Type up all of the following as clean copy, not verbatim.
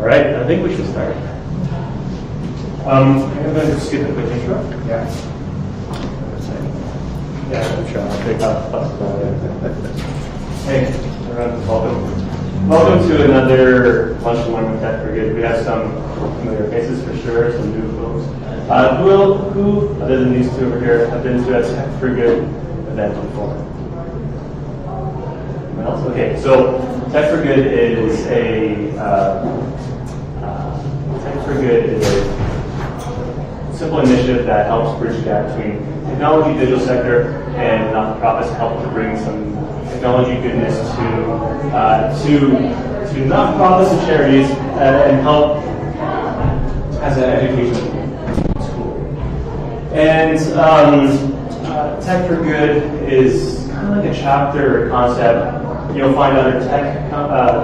All right, I think we should start. I'm going to skip a quick intro. Yeah. Yeah, I'm sure I'll pick up. Hey, everyone, welcome. Welcome to another Lunch and Learn with Tech4Good. We have some familiar faces for sure, some new folks. Who, other than these two over here, have been to a Tech4Good event before? Anyone else? Okay, so Tech4Good is a simple initiative that helps bridge the gap between technology, digital sector, and not-for-profits to help to bring some technology goodness to not-for-profits and charities and help as an education school. And Tech4Good is kind of like a chapter or concept. You'll find other tech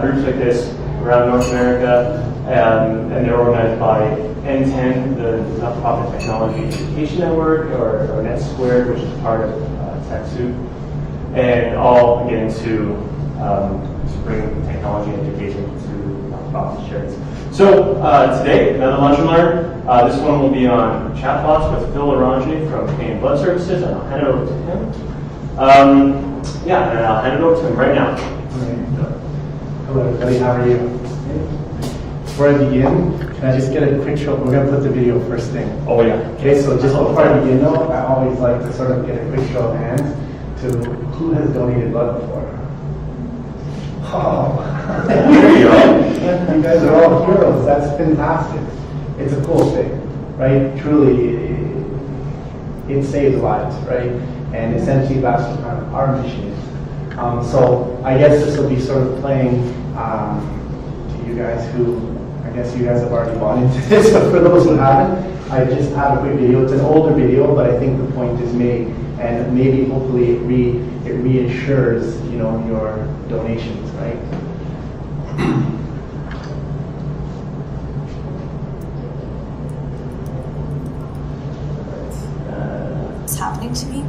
groups like this around North America, and they're organized by N10, the not-for-profit technology education network, or Net Squared, which is part of TechSoup, and all again to bring technology and education to not-for-profit charities. So today, another Lunch and Learn. This one will be on Chatbots with Phil Loranger from Canadian Blood Services, and I'll hand it over to him. And I'll hand it over to him right now. Hello everybody, how are you? Before I begin, can I just get a quick show? We're going to put the video first thing. Oh yeah. Okay, so just before I begin though, I always like to sort of get a quick show of hands to who has donated blood before. Oh, there you go. You guys are all heroes. That's fantastic. It's a cool thing, right? Truly, it saves lives, right? And essentially that's what kind of our mission is. So I guess this will be sort of playing to you guys who, I guess you guys have already bought into this, but for those who haven't, I just have a quick video. It's an older video, but I think the point is made, and maybe hopefully it reassures, your donations, right? What's happening to me?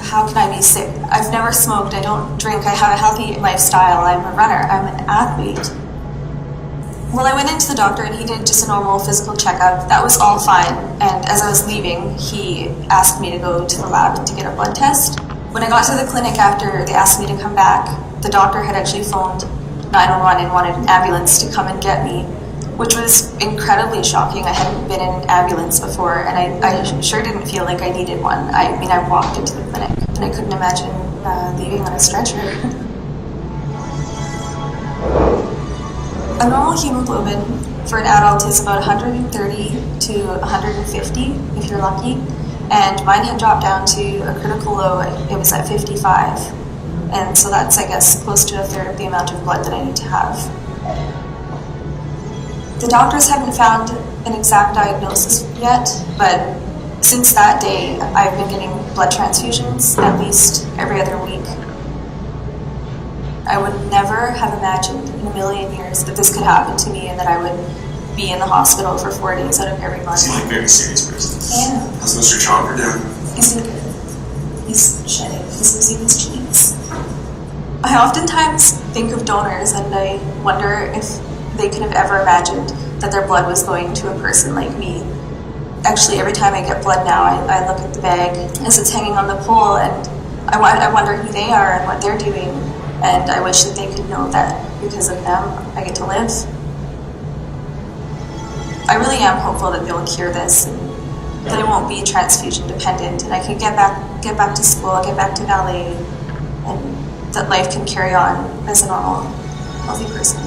How can I be sick? I've never smoked, I don't drink, I have a healthy lifestyle, I'm a runner, I'm an athlete. Well, I went into the doctor and he did just a normal physical checkup. That was all fine. And as I was leaving, he asked me to go to the lab to get a blood test. When I got to the clinic after they asked me to come back, the doctor had actually phoned 911 and wanted an ambulance to come and get me, which was incredibly shocking. I hadn't been in an ambulance before, and I sure didn't feel like I needed one. I mean, I walked into the clinic, and I couldn't imagine leaving on a stretcher. A normal hemoglobin for an adult is about 130 to 150, if you're lucky, and mine had dropped down to a critical low. It was at 55, and so that's, I guess, close to a third of the amount of blood that I need to have. The doctors haven't found an exact diagnosis yet, but since that day, I've been getting blood transfusions at least every other week. I would never have imagined in a million years that this could happen to me and that I would be in the hospital for 4 days out of every month. You seem like a very serious person. Yeah. How's Mr. Chomper doing? He's doing good. He's shedding. He's losing his cheeks. I oftentimes think of donors and I wonder if they could have ever imagined that their blood was going to a person like me. Actually, every time I get blood now, I look at the bag as it's hanging on the pole and I wonder who they are and what they're doing. And I wish that they could know that because of them, I get to live. I really am hopeful that they'll cure this and that it won't be transfusion dependent and I can get back to school, get back to ballet, and that life can carry on as a normal, healthy person.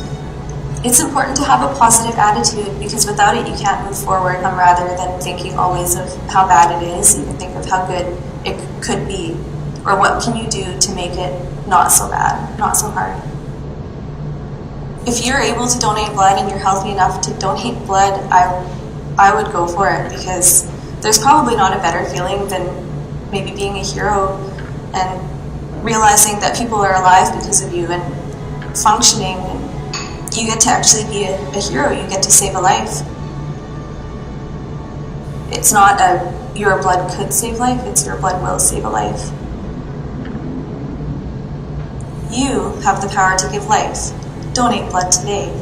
It's important to have a positive attitude because without it you can't move forward, rather than thinking always of how bad it is. You can think of how good it could be, or what can you do to make it not so bad, not so hard. If you're able to donate blood and you're healthy enough to donate blood, I would go for it because there's probably not a better feeling than maybe being a hero and realizing that people are alive because of you and functioning. And you get to actually be a hero, you get to save a life. It's not your blood could save life, it's your blood will save a life. You have the power to give life. Donate blood today.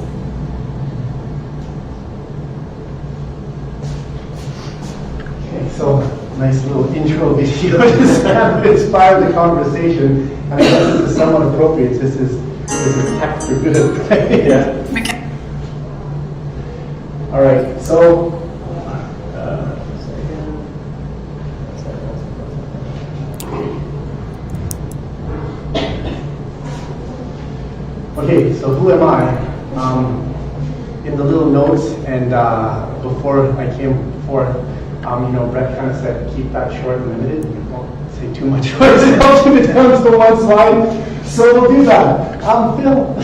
So, nice little intro video to inspire the conversation. I mean, this is somewhat appropriate. This is Tech4Good. Right? Yeah. Okay. All right, so okay, so who am I? In the little notes and before I came forth, Brett kind of said keep that short and limited. Won't say too much words and I'll keep it down to one slide. So we'll do that. I'm Phil.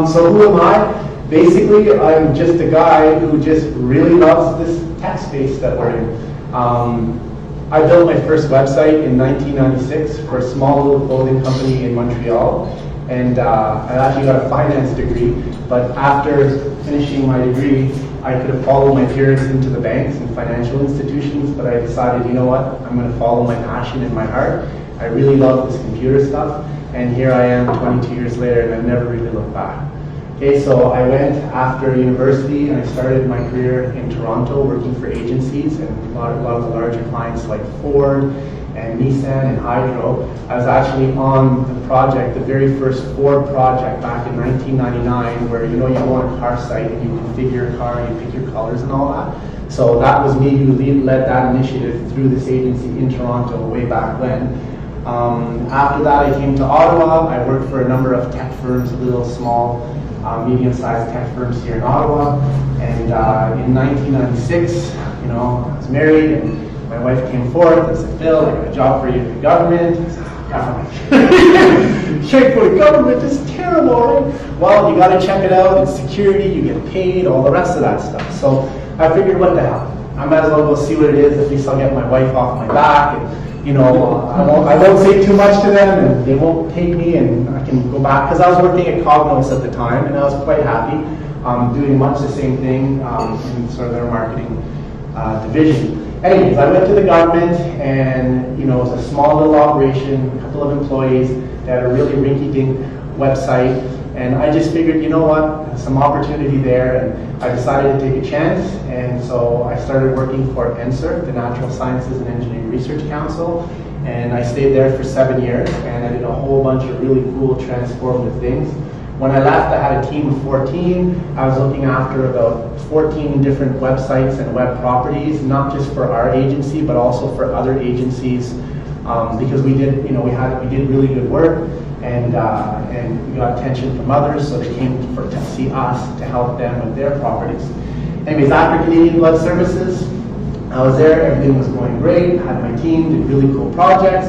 So who am I? Basically, I'm just a guy who just really loves this tech space that we're in. I built my first website in 1996 for a small little clothing company in Montreal. And I actually got a finance degree, but after finishing my degree, I could have followed my peers into the banks and financial institutions, but I decided, you know what, I'm going to follow my passion and my heart. I really love this computer stuff, and here I am 22 years later, and I've never really looked back. Okay, so I went after university, and I started my career in Toronto working for agencies and a lot of the larger clients like Ford and Nissan and Hydro. I was actually on the project, the very first Ford project back in 1999, where you go on a car site and you configure your car, you pick your colors and all that. So that was me who led that initiative through this agency in Toronto way back when. After that, I came to Ottawa. I worked for a number of tech firms, little, small, medium-sized tech firms here in Ottawa. And in 1996, I was married, and my wife came forth and said, Phil, I got a job for you in the government. I said, government. Check for the government, this is terrible, right? Well, you got to check it out. It's security, you get paid, all the rest of that stuff. So I figured, what the hell? I might as well go see what it is. At least I'll get my wife off my back. And, I won't say too much to them, and they won't take me, and I can go back. Because I was working at Cognos at the time, and I was quite happy doing much the same thing in sort of their marketing division. Anyways, I went to the government, and it was a small little operation, a couple of employees. They had a really rinky-dink website, and I just figured, you know what, there's some opportunity there, and I decided to take a chance. And so I started working for NSERC, the Natural Sciences and Engineering Research Council, and I stayed there for 7 years, and I did a whole bunch of really cool transformative things. When I left, I had a team of 14. I was looking after about 14 different websites and web properties, not just for our agency, but also for other agencies, because we did really good work, and we got attention from others, so they came to see us to help them with their properties. Anyways, after Canadian Blood Services, I was there. Everything was going great. I had my team, did really cool projects,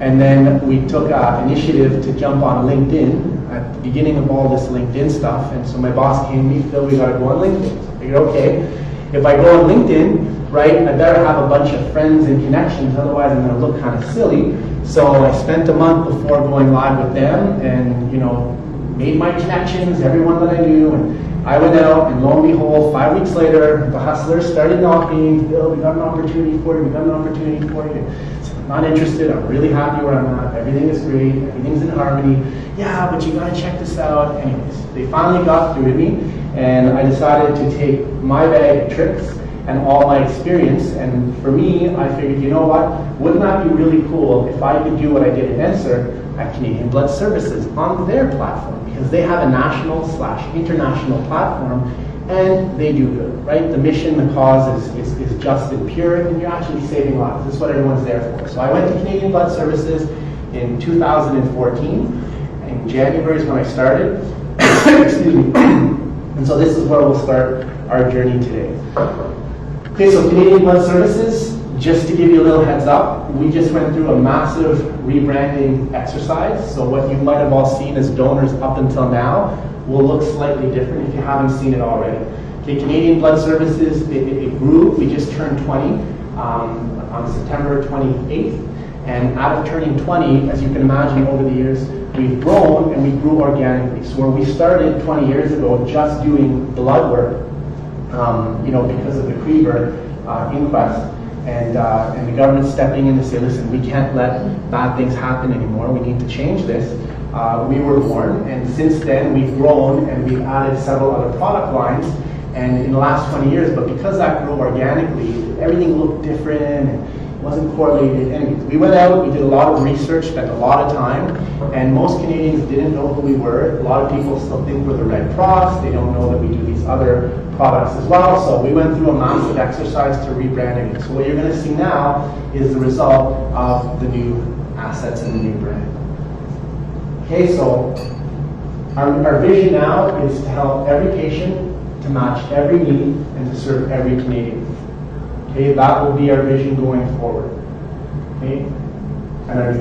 and then we took an initiative to jump on LinkedIn at the beginning of all this LinkedIn stuff. And so my boss came to me, Phil, we got to go on LinkedIn. So I figured, okay, if I go on LinkedIn, right, I better have a bunch of friends and connections, otherwise I'm going to look kind of silly. So I spent a month before going live with them, and made my connections, everyone that I knew, and I went out, and lo and behold, 5 weeks later, the hustlers started knocking. Phil, we got an opportunity for you. We got an opportunity for you. I said, I'm not interested. I'm really happy where I'm at. Everything is great. Everything's in harmony. Yeah, but you got to check this out. Anyways, they finally got through to me, and I decided to take my bag of tricks and all my experience. And for me, I figured, you know what? Wouldn't that be really cool if I could do what I did at NSERC at Canadian Blood Services on their platform? Because they have a national/international platform, and they do good, right? The mission, the cause is just and pure, and you're actually saving lives. That's what everyone's there for. So I went to Canadian Blood Services in 2014. In January is when I started. Excuse me. And so this is where we'll start our journey today. Okay, so Canadian Blood Services, just to give you a little heads up, we just went through a massive rebranding exercise. So what you might have all seen as donors up until now will look slightly different if you haven't seen it already. Okay, Canadian Blood Services, it grew. We just turned 20 on September 28th. And out of turning 20, as you can imagine, over the years, we've grown, and we grew organically. So where we started 20 years ago just doing blood work, because of the Krieger inquest, and the government stepping in to say, listen, we can't let bad things happen anymore. We need to change this. We were born, and since then we've grown, and we've added several other product lines. and in the last 20 years, but because that grew organically, everything looked different and wasn't correlated. Anyways, we went out, we did a lot of research, spent a lot of time, and most Canadians didn't know who we were. A lot of people still think we're the Red Cross. They don't know that we do these other products as well. So we went through a massive exercise to rebranding it. So what you're going to see now is the result of the new assets and the new brand. Okay, so our vision now is to help every patient, to match every need, and to serve every Canadian. Okay, that will be our vision going forward. Okay, and our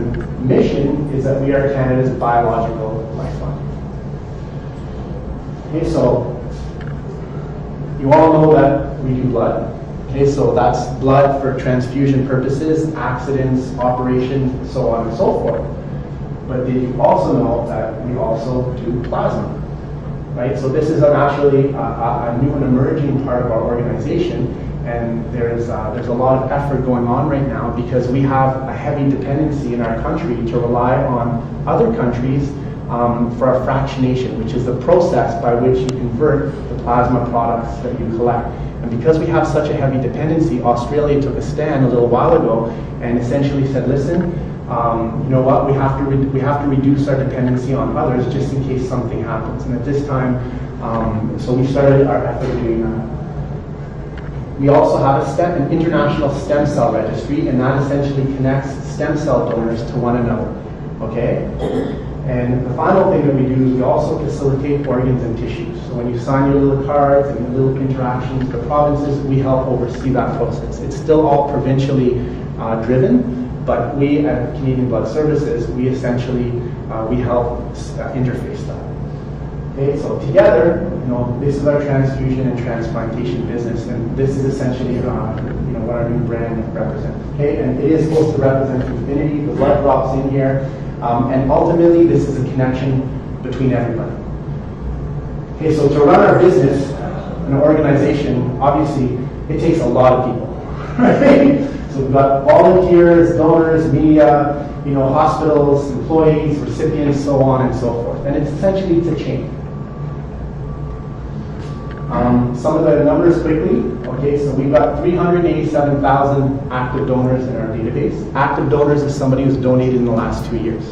mission is that we are Canada's biological lifeline. Okay, so you all know that we do blood. Okay, so that's blood for transfusion purposes, accidents, operations, so on and so forth. But did you also know that we also do plasma? Right, so this is actually a new and emerging part of our organization, and there's a lot of effort going on right now because we have a heavy dependency in our country to rely on other countries for our fractionation, which is the process by which you convert the plasma products that you collect. And because we have such a heavy dependency, Australia took a stand a little while ago and essentially said, listen, you know what, we have to reduce our dependency on others just in case something happens. And at this time, so we started our effort doing that. We also have an international stem cell registry, and that essentially connects stem cell donors to one another. Okay? And the final thing that we do is we also facilitate organs and tissues. So when you sign your little cards and your little interactions with the provinces, we help oversee that process. It's still all provincially driven, but we at Canadian Blood Services, we essentially we help interface that. Okay, so together, you know, this is our transfusion and transplantation business, and this is essentially you know, what our new brand represents. Okay, and it is supposed to represent infinity. The blood drops in here, and ultimately, this is a connection between everybody. Okay, so to run our business, an organization, obviously, it takes a lot of people, right? So we've got volunteers, donors, media, you know, hospitals, employees, recipients, so on and so forth. And it's essentially, it's a chain. Some of the numbers quickly. Okay, so we've got 387,000 active donors in our database. Active donors is somebody who's donated in the last 2 years.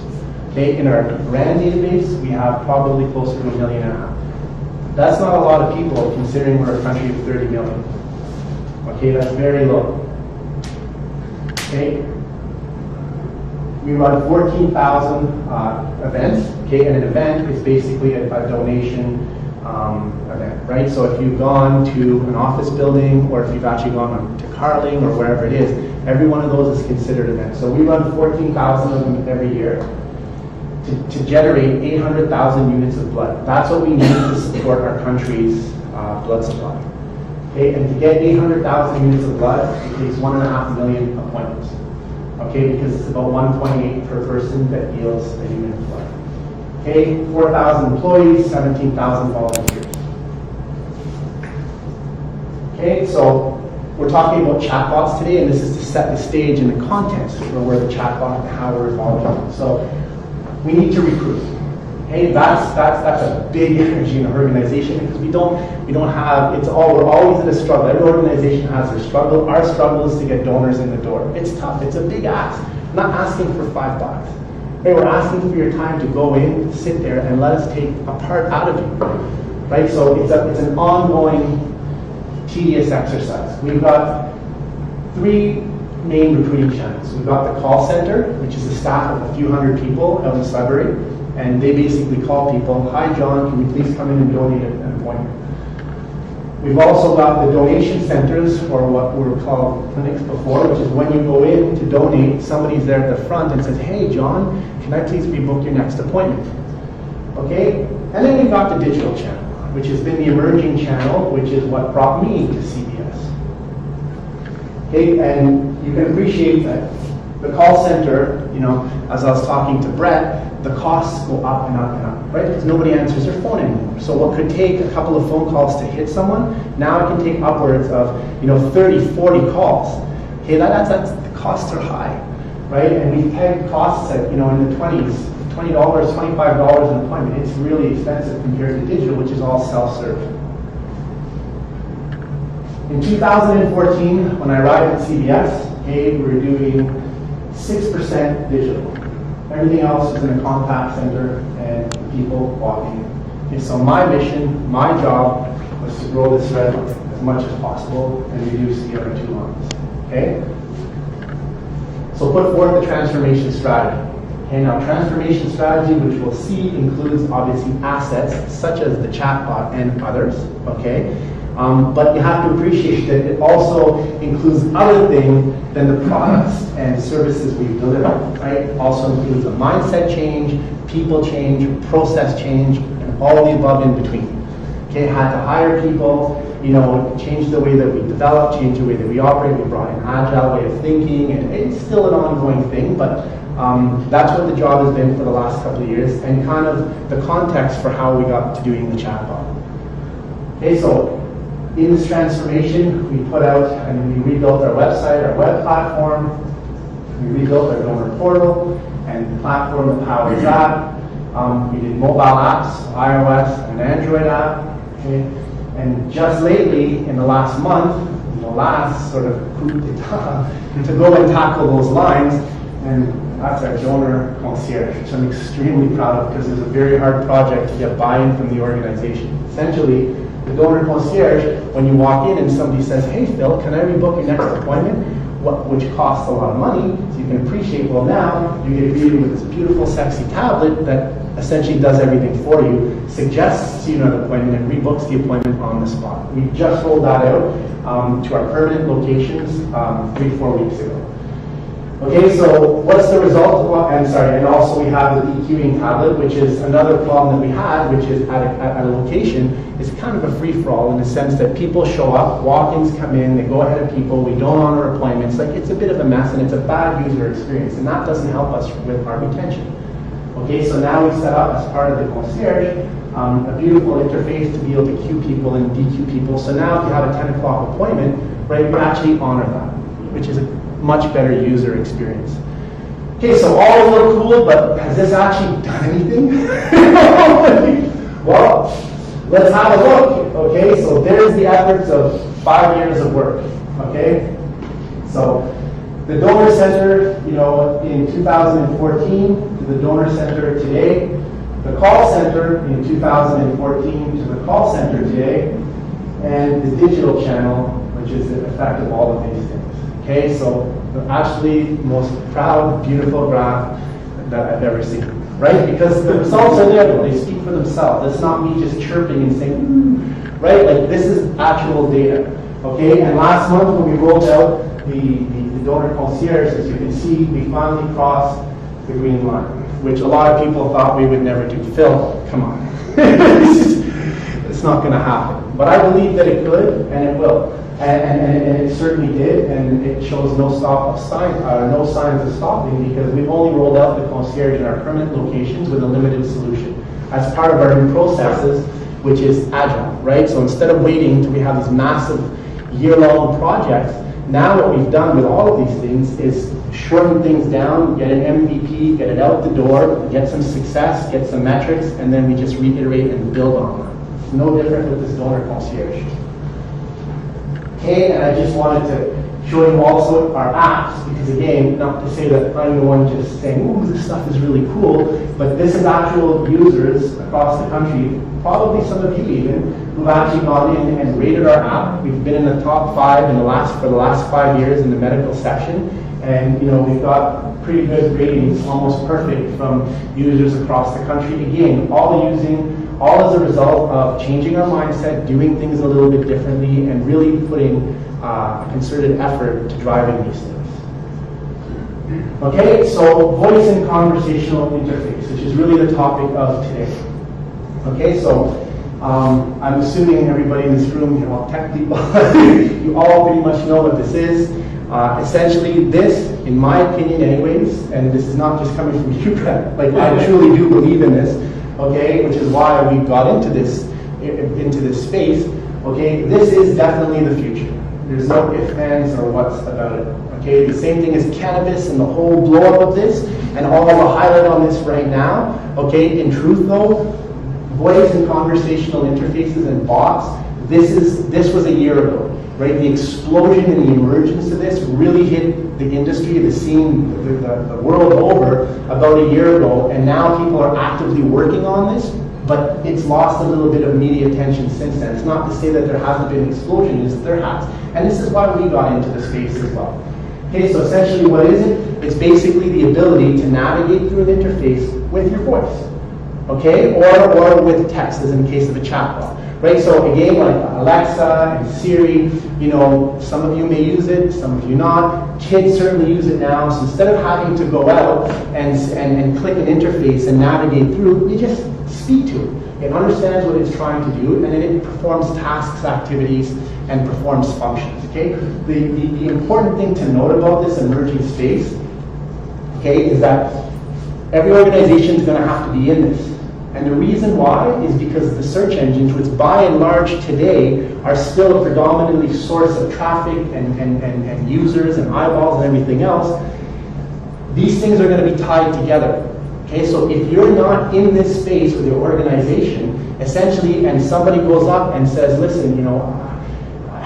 Okay, in our brand database, we have probably closer to 1.5 million. That's not a lot of people considering we're a country of 30 million. Okay, that's very low. Okay, we run 14,000 events. Okay, and an event is basically a donation event, right? So if you've gone to an office building, or if you've actually gone to Carling or wherever it is, every one of those is considered an event. So we run 14,000 of them every year to generate 800,000 units of blood. That's what we need to support our country's blood supply. Okay, and to get 800,000 units of blood, it takes 1.5 million appointments. Okay, because it's about 1.8 per person that yields a unit of blood. Okay, 4,000 employees, 17,000 volunteers. Okay, so we're talking about chatbots today, and this is to set the stage and the context for where the chatbot and how we're evolving. So we need to recruit. Okay, that's a big energy in an organization because we don't have, we're always in a struggle. Every organization has their struggle. Our struggle is to get donors in the door. It's tough. It's a big ask. I'm not asking for $5. Hey, we're asking for your time to go in, sit there, and let us take a part out of you, right? So it's an ongoing, tedious exercise. We've got 3 main recruiting channels. We've got the call center, which is a staff of a few hundred people out in Sudbury, and they basically call people, hi John, can you please come in and donate an appointment? We've also got the donation centers, or what were called clinics before, which is when you go in to donate, somebody's there at the front and says, hey John, can I please rebook your next appointment? Okay, and then we've got the digital channel, which has been the emerging channel, which is what brought me to CBS. Okay, and you can appreciate that the call center, you know, as I was talking to Brett, the costs go up and up and up, right? Because nobody answers their phone anymore. So what could take a couple of phone calls to hit someone, now it can take upwards of, you know, 30, 40 calls. Okay, that's the costs are high, right? And we've pegged costs at, you know, in the 20s, $20, $25 an appointment. It's really expensive compared to digital, which is all self-serve. In 2014, when I arrived at CBS, okay, we were doing 6% digital. Everything else is in a contact center and people walking in. Okay, so my mission, my job, was to grow this red line as much as possible and reduce the other 2 lines. Okay? So put forth the transformation strategy. Okay, now transformation strategy, which we'll see, includes obviously assets such as the chatbot and others. Okay? But you have to appreciate that it also includes other things than the products and services we deliver, right? It also includes a mindset change, people change, process change, and all the above in between. Okay, had to hire people, change the way that we develop, change the way that we operate. We brought in agile way of thinking, and it's still an ongoing thing, but that's what the job has been for the last couple of years, and kind of the context for how we got to doing the chatbot. Okay, so in this transformation, we put out and we rebuilt our website, our web platform, we rebuilt our donor portal, and the platform that powers that. We did mobile apps, iOS and Android app. Okay? And just lately, in the last month, in the last sort of coup d'etat, to go and tackle those lines, and that's our donor concierge, which I'm extremely proud of because it's a very hard project to get buy-in from the organization. Essentially, the donor concierge, when you walk in and somebody says, hey Phil, can I rebook your next appointment? Which costs a lot of money, so you can appreciate, well now, you get greeted with this beautiful, sexy tablet that essentially does everything for you, suggests you an appointment, and rebooks the appointment on the spot. We just rolled that out to our permanent locations 3-4 weeks ago. Okay, so what's the result? And also we have the EQing tablet, which is another problem that we had, which is at a location, is kind of a free-for-all in the sense that people show up, walk-ins come in, they go ahead of people, we don't honor appointments. Like, it's a bit of a mess and it's a bad user experience, and that doesn't help us with our retention. Okay, so now we set up, as part of the concierge, a beautiful interface to be able to queue people and DQ people. So now if you have a 10 o'clock appointment, right, you actually honor that, which is a much better user experience. Okay, so all look cool, but has this actually done anything? Well, let's have a look. Okay, so there's the efforts of 5 years of work. Okay, so the donor center, in 2014 to the donor center today, the call center in 2014 to the call center today, and the digital channel, which is the effect of all of these things. Okay, so actually the most proud, beautiful graph that I've ever seen, right? Because the results are there, they speak for themselves. It's not me just chirping and saying, right? Like, this is actual data, okay? And last month when we rolled out the donor concierge, as you can see, we finally crossed the green line, which a lot of people thought we would never do. Phil, come on. It's not going to happen. But I believe that it could, and it will. And it certainly did, and it shows no signs of stopping, because we've only rolled out the concierge in our permanent locations with a limited solution as part of our new processes, which is agile, right? So instead of waiting until we have these massive year-long projects, now what we've done with all of these things is shorten things down, get an MVP, get it out the door, get some success, get some metrics, and then we just reiterate and build on them. It's no different with this donor concierge. Okay, and I just wanted to show you also our apps, because again, not to say that I'm the one just saying, ooh, this stuff is really cool, but this is actual users across the country, probably some of you even, who've actually gone in and rated our app. We've been in the top 5 for the last 5 years in the medical section, and we've got pretty good ratings, almost perfect, from users across the country. Again, all as a result of changing our mindset, doing things a little bit differently, and really putting a concerted effort to driving these things. Okay, so voice and conversational interface, which is really the topic of today. Okay, so I'm assuming everybody in this room, you're all tech people, you all pretty much know what this is. Essentially, this, in my opinion anyways, and this is not just coming from you, like I truly do believe in this, okay, which is why we got into this space, okay, this is definitely the future. There's no ifs, ands, or what's about it, okay? The same thing as cannabis and the whole blow-up of this, and all the highlight on this right now, okay? In truth though, voice and conversational interfaces and bots, this was a year ago. right? The explosion and the emergence of this really hit the industry, the scene, the world over about a year ago, and now people are actively working on this, but it's lost a little bit of media attention since then. It's not to say that there hasn't been an explosion, it's that there has. And this is why we got into the space as well. Okay, so essentially what is it? It's basically the ability to navigate through an interface with your voice, okay, or with text, as in the case of a chatbot. Right, so a game like Alexa and Siri, you know, some of you may use it, some of you not. Kids certainly use it now. So instead of having to go out and click an interface and navigate through, you just speak to it. It understands what it's trying to do, and then it performs tasks, activities, and performs functions. Okay. The important thing to note about this emerging space, okay, is that every organization is going to have to be in this. And the reason why is because the search engines, which by and large today are still a predominantly source of traffic and users and eyeballs and everything else, these things are going to be tied together. Okay, so if you're not in this space with your organization, essentially, and somebody goes up and says, listen, you know,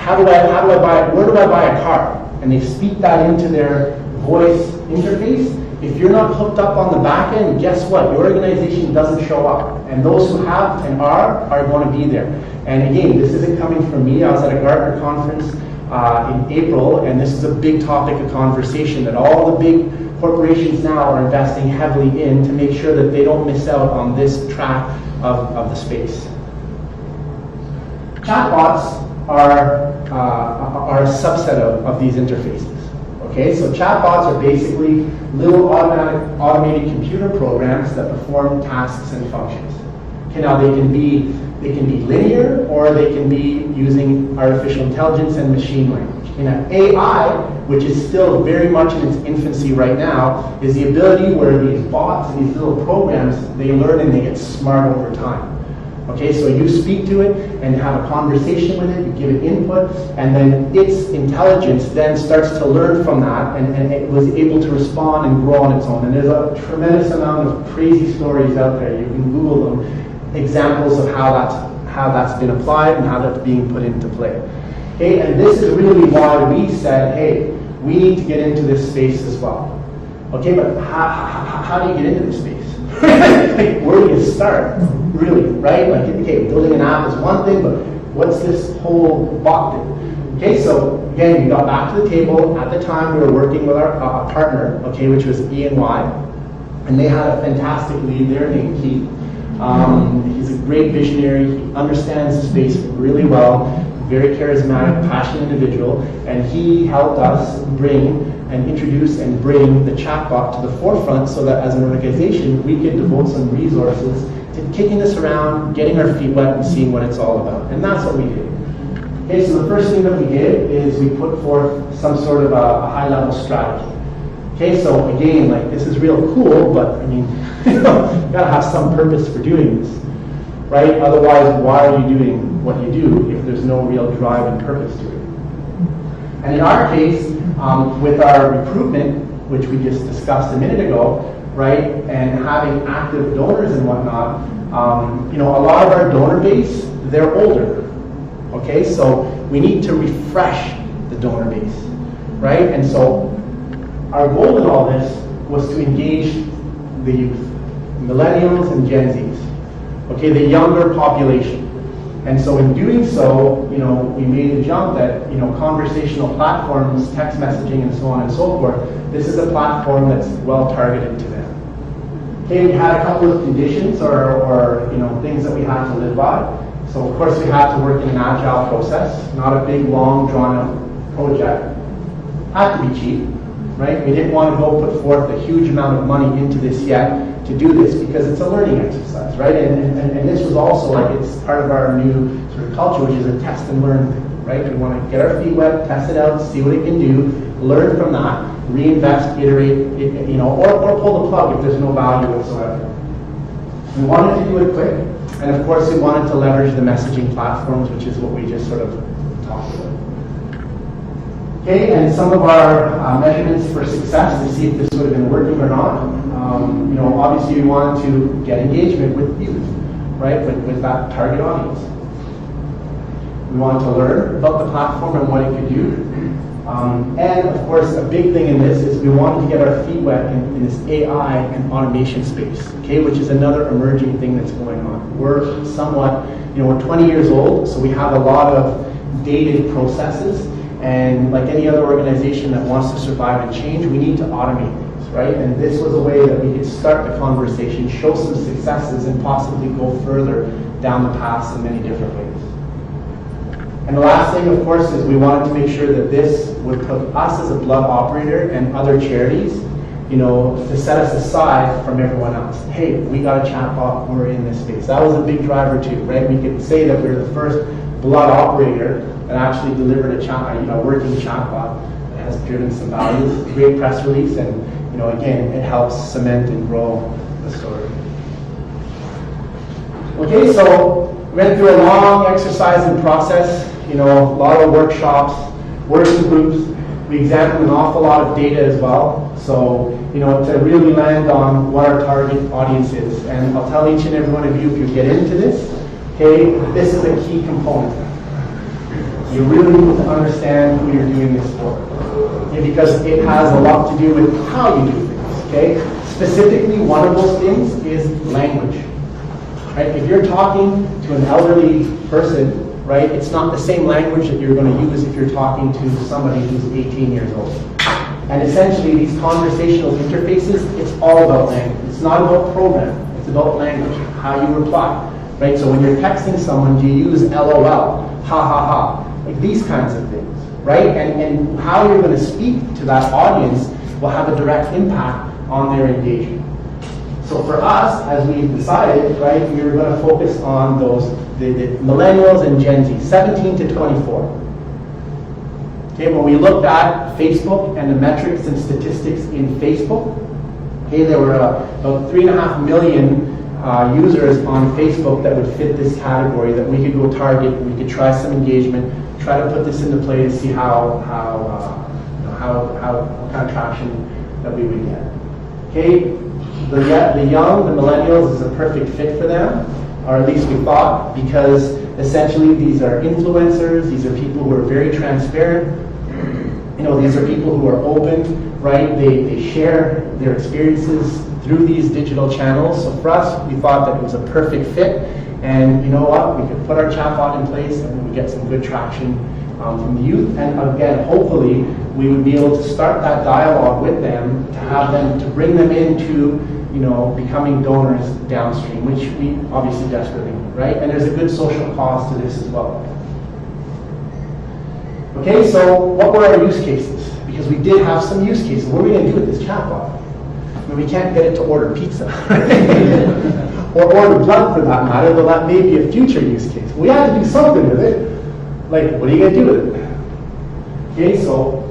where do I buy a car? And they speak that into their voice interface. If you're not hooked up on the back end, guess what? Your organization doesn't show up. And those who have and are going to be there. And again, this isn't coming from me. I was at a Gartner conference in April, and this is a big topic of conversation that all the big corporations now are investing heavily in to make sure that they don't miss out on this track of the space. Chatbots are a subset of these interfaces. Okay, so chatbots are basically little automated computer programs that perform tasks and functions. Okay, now they can be linear, or they can be using artificial intelligence and machine language. And AI, which is still very much in its infancy right now, is the ability where these bots and these little programs, they learn and they get smart over time. Okay, so you speak to it and have a conversation with it, you give it input, and then its intelligence then starts to learn from that, and it was able to respond and grow on its own. And there's a tremendous amount of crazy stories out there. You can Google them, examples of how that's been applied and how that's being put into play. Okay, and this is really why we said, hey, we need to get into this space as well. Okay, but how do you get into this space? Like, where do you start, really, right? Like, okay, building an app is one thing, but what's this whole bot thing? Okay, so again, we got back to the table. At the time, we were working with our partner, okay, which was E&Y, and they had a fantastic lead there named Keith. He's a great visionary. He understands the space really well. Very charismatic, passionate individual, and he helped us bring and introduce and bring the chatbot to the forefront so that as an organization we could devote some resources to kicking this around, getting our feet wet, and seeing what it's all about. And that's what we did. Okay, so the first thing that we did is we put forth some sort of a high-level strategy. Okay, so again, like, this is real cool, but I mean, you gotta have some purpose for doing this, right? Otherwise, why are you doing what you do if there's no real drive and purpose to it? And in our case, with our recruitment, which we just discussed a minute ago, right, and having active donors and whatnot, you know, a lot of our donor base, they're older. Okay, so we need to refresh the donor base, right? And so our goal in all this was to engage the youth, millennials and Gen Zs, okay, the younger population. And so in doing so, you know, we made the jump that, you know, conversational platforms, text messaging, and so on and so forth, this is a platform that's well targeted to them. Okay, we had a couple of conditions or you know, things that we had to live by. So of course we had to work in an agile process, not a big, long, drawn-out project. Had to be cheap, right? We didn't want to go put forth a huge amount of money into this yet to do this because it's a learning exercise, right? And this was also like, it's part of our new sort of culture, which is a test and learn thing, right? We want to get our feet wet, test it out, see what it can do, learn from that, reinvest, iterate, you know, or pull the plug if there's no value whatsoever. We wanted to do it quick, and of course we wanted to leverage the messaging platforms, which is what we just sort of talked about. Okay, and some of our measurements for success to see if this would have been working or not. You know, obviously we wanted to get engagement with youth, right, with that target audience. We wanted to learn about the platform and what it could do. And of course, a big thing in this is we wanted to get our feet wet in this AI and automation space, okay, which is another emerging thing that's going on. We're somewhat, we're 20 years old, so we have a lot of dated processes, and like any other organization that wants to survive and change, we need to automate things, right? And this was a way that we could start the conversation, show some successes, and possibly go further down the paths in many different ways. And the last thing, of course, is we wanted to make sure that this would put us as a blood operator and other charities, to set us aside from everyone else. Hey, we got a chatbot, we're in this space. That was a big driver too, right? We could say that we're the first blood operator that actually delivered a working chatbot that has driven some value. Great press release, and again, it helps cement and grow the story. Okay, so we went through a long exercise and process, a lot of workshops, working groups. We examined an awful lot of data as well. So, to really land on what our target audience is. And I'll tell each and every one of you, if you get into this, okay, this is a key component. You really need to understand who you're doing this for. Okay, because it has a lot to do with how you do things, okay? Specifically, one of those things is language. Right? If you're talking to an elderly person, right, it's not the same language that you're going to use if you're talking to somebody who's 18 years old. And essentially, these conversational interfaces, it's all about language. It's not about program. It's about language, how you reply. Right? So when you're texting someone, do you use LOL, ha ha ha, like these kinds of things, right? And how you're going to speak to that audience will have a direct impact on their engagement. So for us, as we decided, right, we were going to focus on the millennials and Gen Z, 17 to 24. Okay, when we looked at Facebook and the metrics and statistics in Facebook, okay, there were about 3.5 million users on Facebook that would fit this category that we could go target. We could try some engagement, try to put this into play to see what kind of traction that we would get. Okay. The young, the millennials, is a perfect fit for them, or at least we thought, because essentially these are influencers, these are people who are very transparent, these are people who are open, right? They share their experiences through these digital channels. So for us, we thought that it was a perfect fit, and you know what? We could put our chatbot in place and we get some good traction from the youth, and again, hopefully, we would be able to start that dialogue with them, to bring them into, becoming donors downstream, which we obviously desperately need, right? And there's a good social cost to this as well. Okay, so what were our use cases? Because we did have some use cases. What are we going to do with this chatbot? I mean, we can't get it to order pizza, or order blood for that matter, though that may be a future use case. We had to do something with it. Like, what are you going to do with it? Okay, so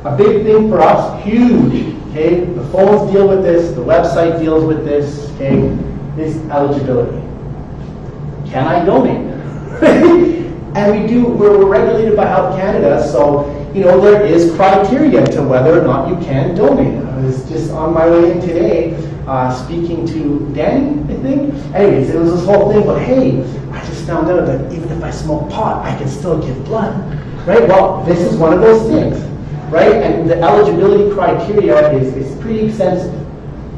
a big thing for us, huge, okay, the phones deal with this, the website deals with this, okay, is eligibility. Can I donate? And we're regulated by Health Canada, so, there is criteria to whether or not you can donate. I was just on my way in today, speaking to Danny, I think. Anyways, it was this whole thing, but hey, I just found out that even if I smoke pot, I can still give blood, right? Well, this is one of those things, right? And the eligibility criteria is pretty extensive.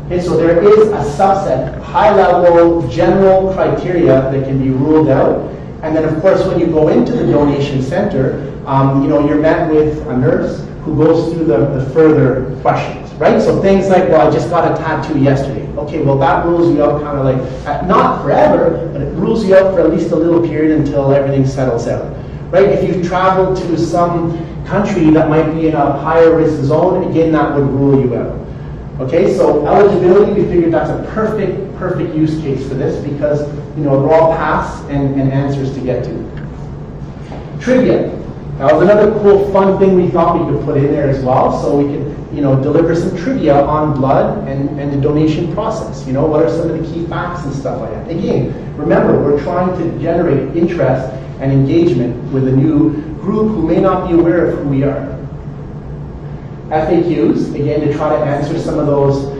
Okay, so there is a subset, high-level, general criteria that can be ruled out. And then, of course, when you go into the donation center, you're met with a nurse who goes through the further questions, right? So things like, well, I just got a tattoo yesterday. Okay, well, that rules you out kind of like, not forever, but it rules you out for at least a little period until everything settles out, right? If you've traveled to some country that might be in a higher risk zone, again, that would rule you out. Okay, so eligibility, we figured that's a perfect use case for this because, they're all paths and answers to get to. Trivia. That was another cool, fun thing we thought we could put in there as well, so we could, deliver some trivia on blood and the donation process. What are some of the key facts and stuff like that. Again, remember, we're trying to generate interest and engagement with a new group who may not be aware of who we are. FAQs, again, to try to answer some of those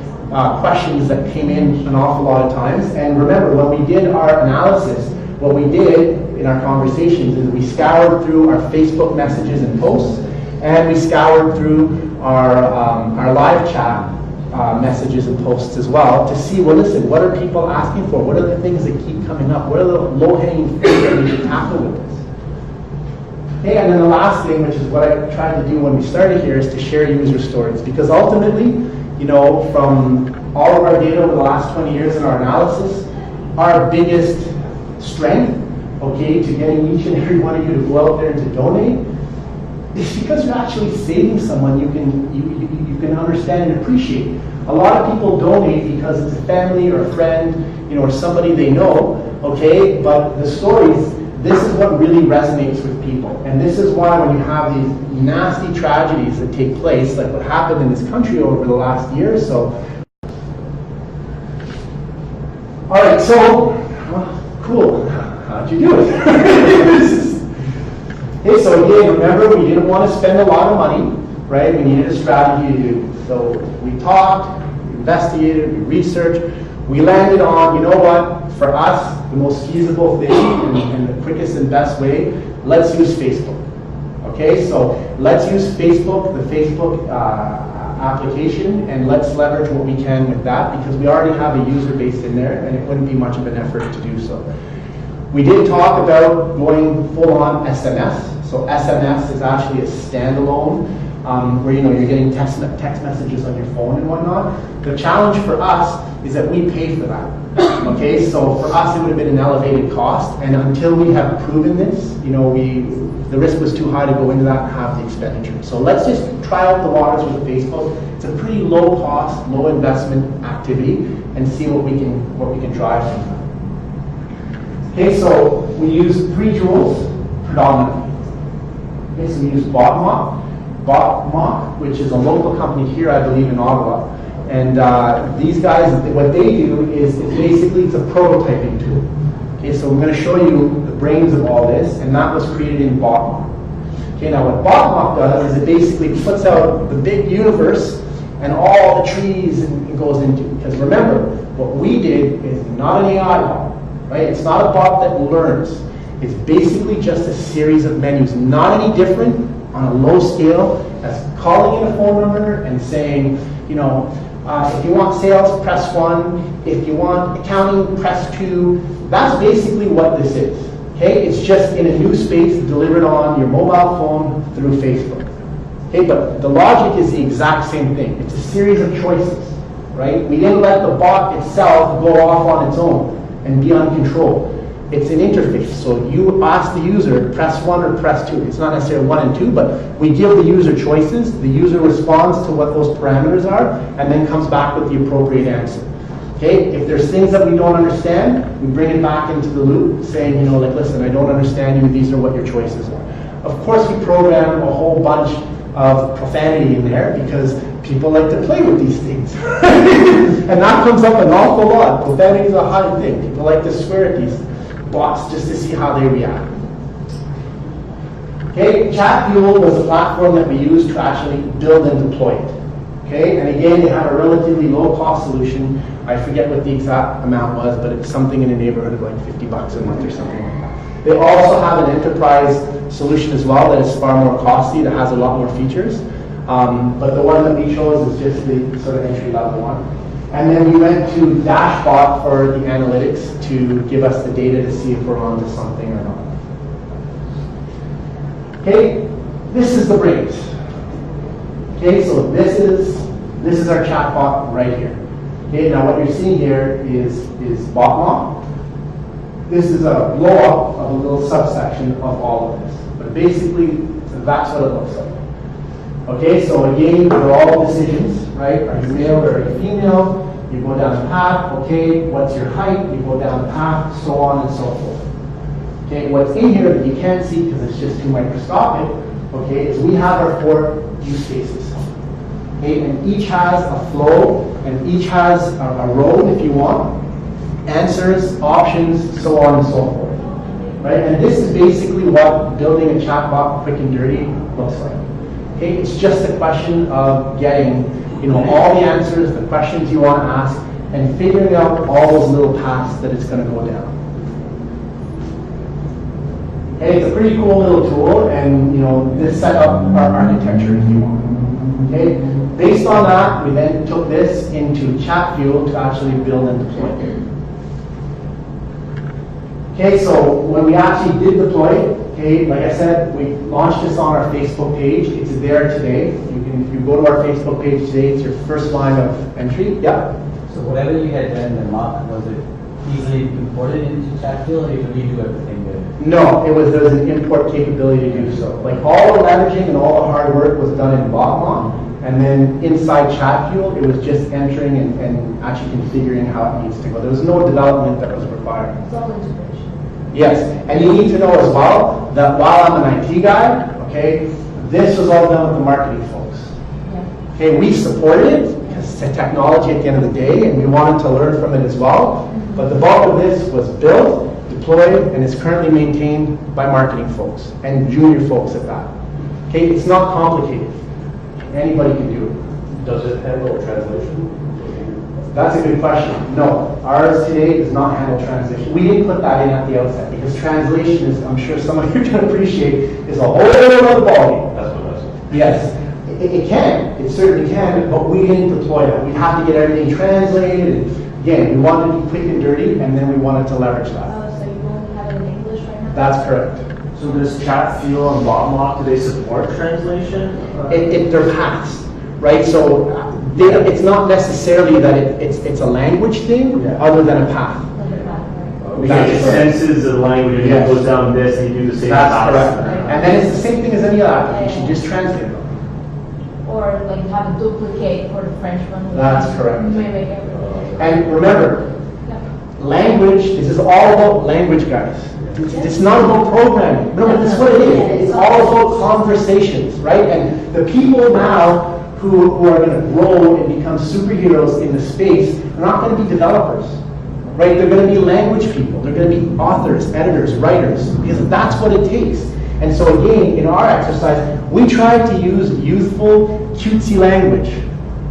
questions that came in an awful lot of times. And remember, when we did our analysis, what we did in our conversations is we scoured through our Facebook messages and posts, and we scoured through our live chat messages and posts as well to see, well, listen, what are people asking for? What are the things that keep coming up? What are the low-hanging fruit that we can tackle with this? Okay, and then the last thing, which is what I tried to do when we started here, is to share user stories. Because ultimately, you know, from all of our data over the last 20 years in our analysis, our biggest strength, okay, to getting each and every one of you to go out there and to donate, is because you're actually saving someone you can understand and appreciate. A lot of people donate because it's a family or a friend, you know, or somebody they know, okay, but the stories, this is what really resonates with people. And this is why when you have these nasty tragedies that take place, like what happened in this country over the last year or so. All right, so, cool. How'd you do it? Okay, so again, remember, we didn't want to spend a lot of money, right? We needed a strategy to do. So we talked, we investigated, we researched, we landed on, you know what, for us, the most feasible thing and the quickest and best way, let's use Facebook. Okay, so let's use Facebook, the Facebook application, and let's leverage what we can with that, because we already have a user base in there, and it wouldn't be much of an effort to do so. We did talk about going full-on SMS. So SMS is actually a standalone, where you know you're getting text messages on your phone and whatnot. The challenge for us is that we pay for that. Okay, so for us it would have been an elevated cost, and until we have proven this, you know, the risk was too high to go into that and have the expenditure. So let's just try out the waters with Facebook. It's a pretty low cost, low investment activity, and see what we can drive from that. Okay, so we use 3 tools predominantly. Okay, so we use BotMock, which is a local company here, I believe, in Ottawa. And these guys, what they do is it's a prototyping tool. Okay, so I'm going to show you the brains of all this, and that was created in BotMock. Okay, now what BotMock does is it basically puts out the big universe and all the trees and it goes into. Because remember, what we did is not an AI bot, right? It's not a bot that learns. It's basically just a series of menus, not any different on a low scale as calling in a phone number and saying, you know, if you want sales, press 1. If you want accounting, press 2. That's basically what this is. Okay, it's just in a new space delivered on your mobile phone through Facebook. Okay, but the logic is the exact same thing. It's a series of choices, right? We didn't let the bot itself go off on its own and be uncontrolled. It's an interface. So you ask the user, press 1 or press 2. It's not necessarily 1 and 2, but we give the user choices. The user responds to what those parameters are, and then comes back with the appropriate answer. Okay, if there's things that we don't understand, we bring it back into the loop, saying, you know, like, listen, I don't understand you, these are what your choices are. Of course, we program a whole bunch of profanity in there because people like to play with these things. And that comes up an awful lot. Profanity is a high thing. People like to swear at these bots just to see how they react. Okay, ChatFuel was a platform that we used to actually build and deploy it. Okay, and again, they have a relatively low-cost solution. I forget what the exact amount was, but it's something in the neighborhood of like $50 a month or something like that. They also have an enterprise solution as well that is far more costly, that has a lot more features. But the one that we chose is just the sort of entry-level one. And then we went to Dashbot for the analytics to give us the data to see if we're onto something or not. Okay, this is the brains. Okay, so this is our chatbot right here. Okay, now what you're seeing here is BotMock. This is a blow-up of a little subsection of all of this. But basically, that's what it looks like. Okay, so again, they're all decisions, right? Are you male or are you female? You go down the path. Okay, what's your height? You go down the path, so on and so forth. Okay, what's in here that you can't see because it's just too microscopic, okay, is we have our 4 use cases. Okay, and each has a flow, and each has a row, if you want, answers, options, so on and so forth. Right? And this is basically what building a chatbot quick and dirty looks like. Okay, it's just a question of getting, you know, all the answers, the questions you want to ask, and figuring out all those little paths that it's going to go down. And it's a pretty cool little tool, and this set up our architecture if you want. Okay, based on that, we then took this into ChatFuel to actually build and deploy. Okay, so when we actually did deploy it, okay, like I said, we launched this on our Facebook page. It's there today. If you go to our Facebook page today, it's your first line of entry. Yeah. So whatever you had done in the mock, was it easily imported into ChatFuel, or you redo everything there? No, there was an import capability to do so. Like all the leveraging and all the hard work was done in BotMock, and then inside ChatFuel, it was just entering and actually configuring how it needs to go. There was no development that was required. It's all integration. Yes, and you need to know as well that while I'm an IT guy, okay, this was all done with the marketing folks. Yeah. Okay, we supported it because it's technology at the end of the day, and we wanted to learn from it as well. But the bulk of this was built, deployed, and is currently maintained by marketing folks and junior folks at that. Okay, it's not complicated. Anybody can do it. Does it handle translation? That's a good question. No, ours today does not handle translation. We didn't put that in at the outset because translation is, I'm sure some of you can appreciate, is a whole other ballgame. That's what I said. Yes, it can. It certainly can, but we didn't deploy that. We have to get everything translated. And again, we wanted to be quick and dirty, and then we wanted to leverage that. So you only have it in English right now? That's correct. So does ChatFuel and BotMock, do they support translation? They're paths, right? So it's not necessarily that it's a language thing, other than a path. Because it senses the language and it goes down this and you do the same That's task. correct. And then it's the same thing as any other application, just translate them. Or like have a duplicate for the French one. That's correct. Mimic everything. And remember, Yeah. language, this is all about language, guys. It's not about programming. No, but that's what it is. It's all about conversations, right? And the people now who are going to grow and become superheroes in the space are not going to be developers, right? They're going to be language people. They're going to be authors, editors, writers, because that's what it takes. And so again, in our exercise, we tried to use youthful, cutesy language,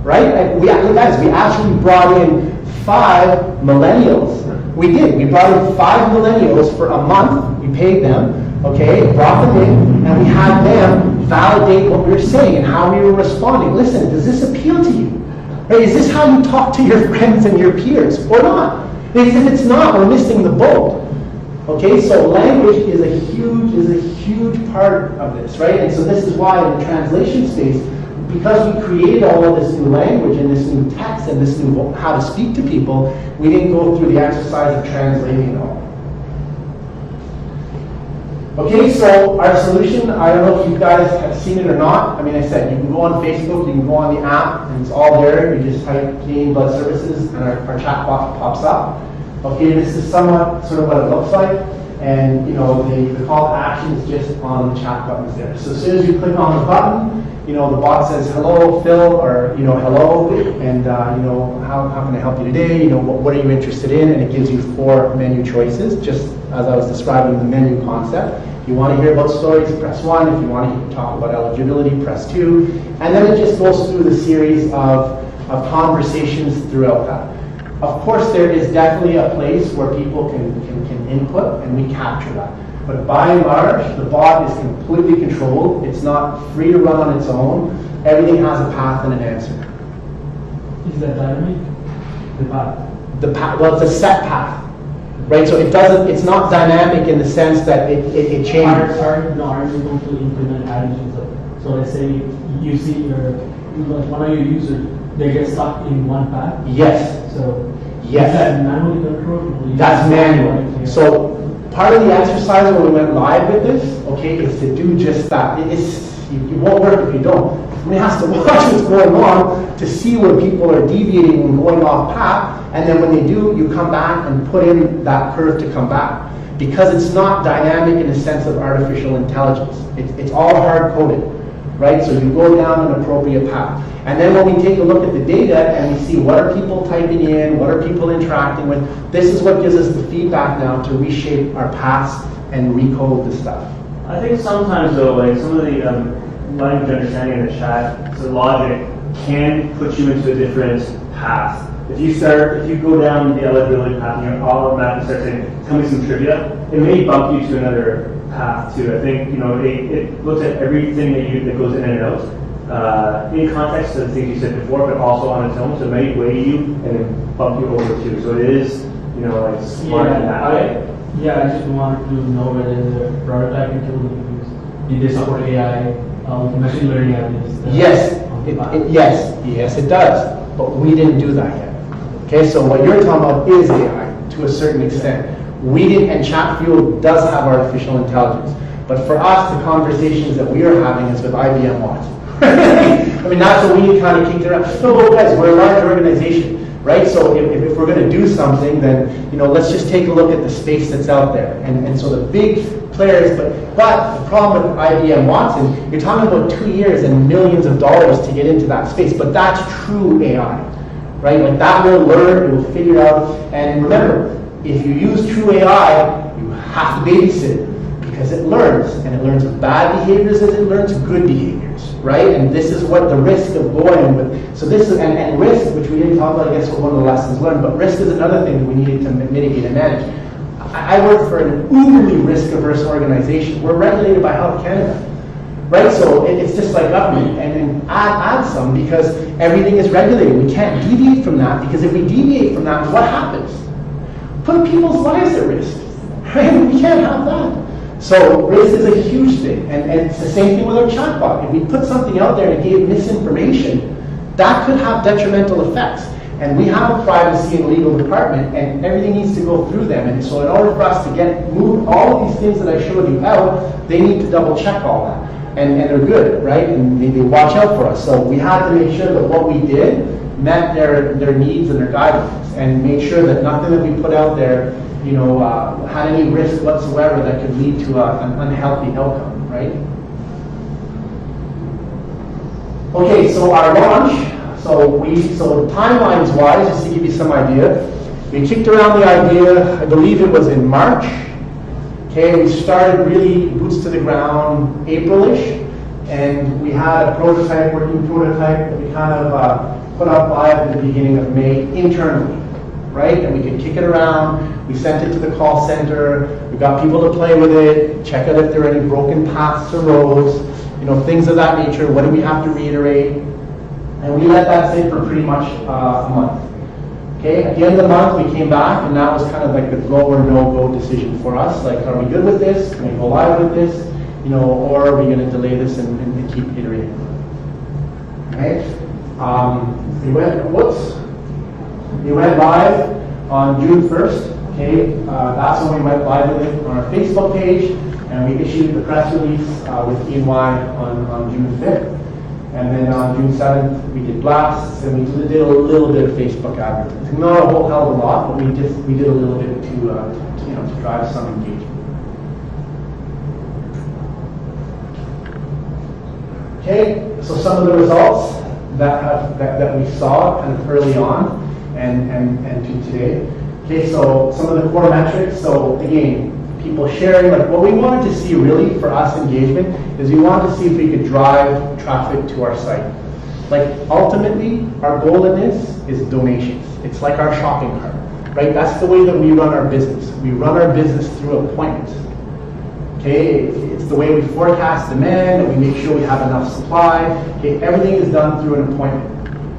right? And we actually brought in 5 millennials. We did. We brought in 5 millennials for a month. We paid them, okay, brought them in, and we had them validate what we were saying and how we were responding. Listen, does this appeal to you? Right? Is this how you talk to your friends and your peers or not? Because if it's not, we're missing the boat. Okay, so language is a huge part of this, right? And so this is why in the translation space, because we created all of this new language and this new text and this new how to speak to people, we didn't go through the exercise of translating it all. Okay, so our solution, I don't know if you guys have seen it or not. I mean, I said, you can go on Facebook, you can go on the app, and it's all there. You just type Canadian Blood Services, and our chatbot pops up. Okay, this is somewhat sort of what it looks like. And, the call to action is just on the chat buttons there. So as soon as you click on the button, the bot says, hello, Phil, or, hello, and, how can I help you today? What are you interested in? And it gives you 4 menu choices, just as I was describing the menu concept. If you want to hear about stories, press 1. If you want to talk about eligibility, press 2. And then it just goes through the series of conversations throughout that. Of course, there is definitely a place where people can input, and we capture that. But by and large, the bot is completely controlled. It's not free to run on its own. Everything has a path and an answer. Is that dynamic? The path? The path, well, it's a set path, right? So it's not dynamic in the sense that it changes. Are you going to implement additions? So let's say you see one of your users, they get stuck in one path. Yes. So yes. Is that manually controlled? That's manual. So part of the exercise when we went live with this, okay, is to do just that. It won't work if you don't. Somebody has to watch what's going on to see where people are deviating and going off path, and then when they do, you come back and put in that curve to come back. Because it's not dynamic in the sense of artificial intelligence. It's all hard-coded, right? So you go down an appropriate path. And then when we take a look at the data and we see what are people typing in, what are people interacting with, this is what gives us the feedback now to reshape our paths and recode the stuff. I think sometimes though, like some of the language understanding in the chat, the logic can put you into a different path if you go down the eligibility path and you automatically start saying, tell me some trivia, it may bump you to another path too. I think, it looks at everything that goes in and out, in context to the things you said before, but also on its own, so it may weigh you and then bump you over too. So it is, like smart in that way. Yeah, I just wanted to know whether the prototyping tool did they support AI, machine learning at least? Yes, yes, it does, but we didn't do that yet. Okay, so what you're talking about is AI to a certain extent. We didn't, and ChatFuel does have artificial intelligence, but for us, the conversations that we are having is with IBM Watson. I mean, that's what we kind of kicked around. No, but guys, we're a large organization, right? So if we're going to do something, then let's just take a look at the space that's out there. And so the big players, but the problem with IBM Watson, you're talking about 2 years and millions of dollars to get into that space. But that's true AI, right? Like that will learn, it will figure out. And remember, if you use true AI, you have to babysit it because it learns, and it learns bad behaviors as it learns good behaviors, right? And this is what the risk of going with. So this is, and risk, which we didn't talk about, I guess, was one of the lessons learned, but risk is another thing that we needed to mitigate and manage. I work for an uberly risk-averse organization. We're regulated by Health Canada, right? So it's just like government, and then add some because everything is regulated. We can't deviate from that because if we deviate from that, what happens? Put people's lives at risk, right? We can't have that. So risk is a huge thing, and it's the same thing with our chatbot. If we put something out there and it gave misinformation, that could have detrimental effects. And we have a privacy and legal department, and everything needs to go through them. And so in order for us to move all of these things that I showed you out, they need to double check all that. And they're good, right? And they watch out for us. So we had to make sure that what we did met their needs and their guidelines, and made sure that nothing that we put out there, had any risk whatsoever that could lead to an unhealthy outcome, right? Okay, so our launch. So timelines wise, just to give you some idea, we kicked around the idea, I believe it was in March. Okay, we started really boots to the ground April-ish, and we had a working prototype that we kind of put up live at the beginning of May internally, right? And we could kick it around. We sent it to the call center. We got people to play with it, check out if there are any broken paths or rows, things of that nature. What do we have to reiterate? And we let that sit for pretty much a month. Okay, at the end of the month, we came back, and that was kind of like the go or no-go decision for us. Like, are we good with this? Can we go live with this? Or are we going to delay this and keep iterating? Okay. We went live on June 1st. Okay, that's when we went live with it on our Facebook page, and we issued the press release with EY on June 5th. And then on June 7th, we did blasts, and we did a little bit of Facebook advertising. Not a whole hell of a lot, but we did a little bit to drive some engagement. Okay, so some of the results that we saw kind of early on and to today. Okay, so some of the core metrics. So again, people sharing, like what we wanted to see really for us engagement is we wanted to see if we could drive traffic to our site. Like ultimately, our goal in this is donations. It's like our shopping cart, right? That's the way that we run our business. We run our business through appointments. Okay, it's the way we forecast demand, and we make sure we have enough supply. Okay, everything is done through an appointment.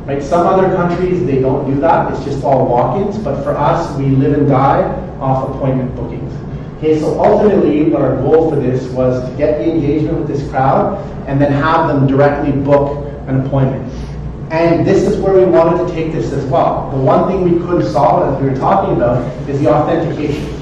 Right? Some other countries, they don't do that. It's just all walk-ins. But for us, we live and die off appointment bookings. Okay, so ultimately, our goal for this was to get the engagement with this crowd and then have them directly book an appointment. And this is where we wanted to take this as well. The one thing we couldn't solve, as we were talking about, is the authentication.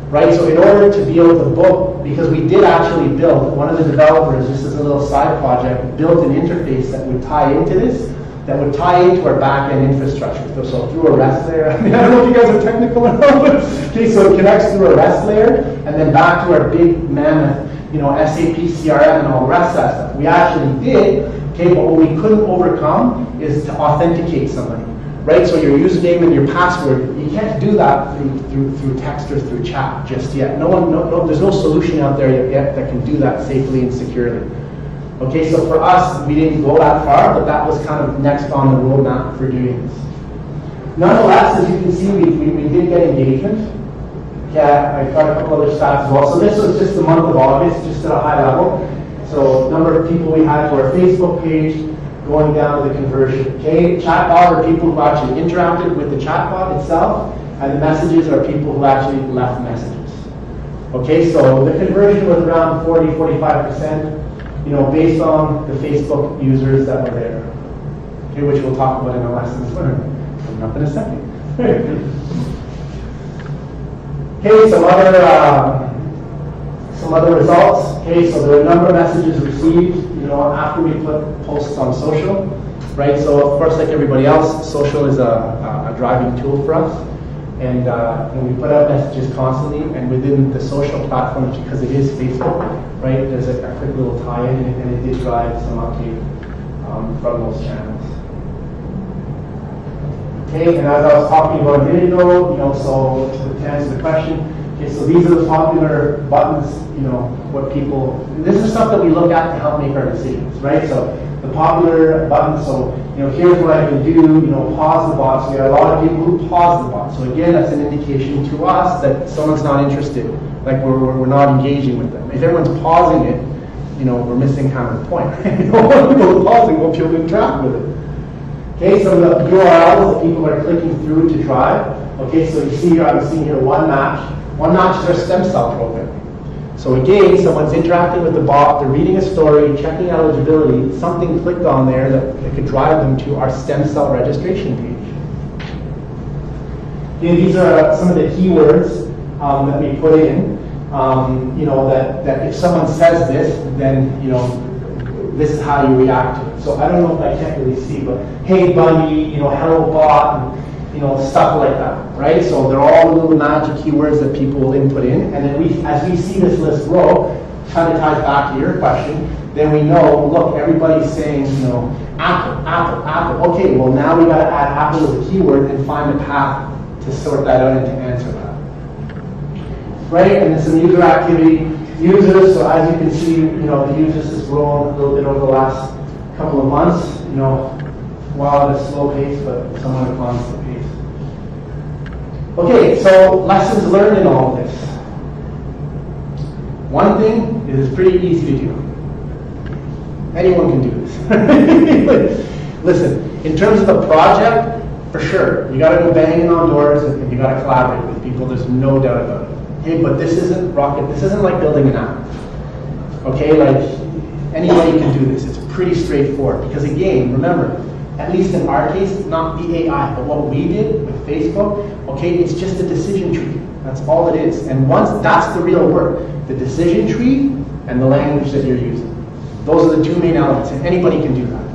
Right, so in order to be able to book, because we did actually build, one of the developers, just as a little side project, built an interface that would tie into this, that would tie into our back-end infrastructure. So through a REST layer, I mean, I don't know if you guys are technical or not, but okay, so it connects through a REST layer, and then back to our big mammoth, SAP CRM and all the rest of that stuff. We actually did, okay, but what we couldn't overcome is to authenticate somebody. Right, so your username and your password, you can't do that through text or through chat just yet. There's no solution out there yet that can do that safely and securely. Okay, so for us, we didn't go that far, but that was kind of next on the roadmap for doing this. Nonetheless, as you can see, we did get engagement. Yeah, I got a couple other stats as well. So this was just the month of August, just at a high level. So number of people we had to our Facebook page, going down to the conversion. Okay, chatbot are people who actually interacted with the chatbot itself, and the messages are people who actually left messages. Okay, so the conversion was around 40-45%, based on the Facebook users that were there. Okay, which we'll talk about in our lessons learned coming up in a second. Okay, some other results. Okay, so there were a number of messages received, after we put posts on social, right? So of course, like everybody else, social is a driving tool for us, and we put out messages constantly. And within the social platforms, because it is Facebook, right? There's a quick little tie-in, and it did drive some uptake from those channels. Okay, and as I was talking about a minute ago, so to answer the question, okay, so these are the popular buttons, what people, this is stuff that we look at to help make our decisions, right? So the popular buttons, so, here's what I can do, pause the bot. So we have a lot of people who pause the bot. So again, that's an indication to us that someone's not interested, like we're not engaging with them. If everyone's pausing it, we're missing kind of the point, right? People pausing, won't be able to interact with it. Okay, so the URLs that people are clicking through to try. Okay, so you see here, I'm seeing here one match. One match is our stem cell program. So again, someone's interacting with the bot, they're reading a story, checking eligibility, something clicked on there that could drive them to our stem cell registration page. Okay, these are some of the keywords that we put in. That if someone says this, then this is how you react to it. So I don't know if I can't really see, but hey buddy, hello bot, and, stuff like that, right? So they're all little magic keywords that people will input in, and then as we see this list grow, kind of ties back to your question, then we know, look, everybody's saying, Apple, Apple, Apple. Okay, well now we got to add Apple as a keyword and find a path to sort that out and to answer that. Right, and then some user activity. Users, so as you can see, the users has grown a little bit over the last couple of months, while at a slow pace, but somewhat a constant pace. Okay, so lessons learned in all of this. One thing is it's pretty easy to do. Anyone can do this. Listen, in terms of the project, for sure, you got to go banging on doors and you got to collaborate with people. There's no doubt about it. Okay, but this isn't rocket. This isn't like building an app. Okay, like anybody can do this. It's pretty straightforward because again, remember, at least in our case, not the AI, but what we did with Facebook. Okay, it's just a decision tree. That's all it is. And once that's the real work, the decision tree and the language that you're using. Those are the two main elements, and anybody can do that.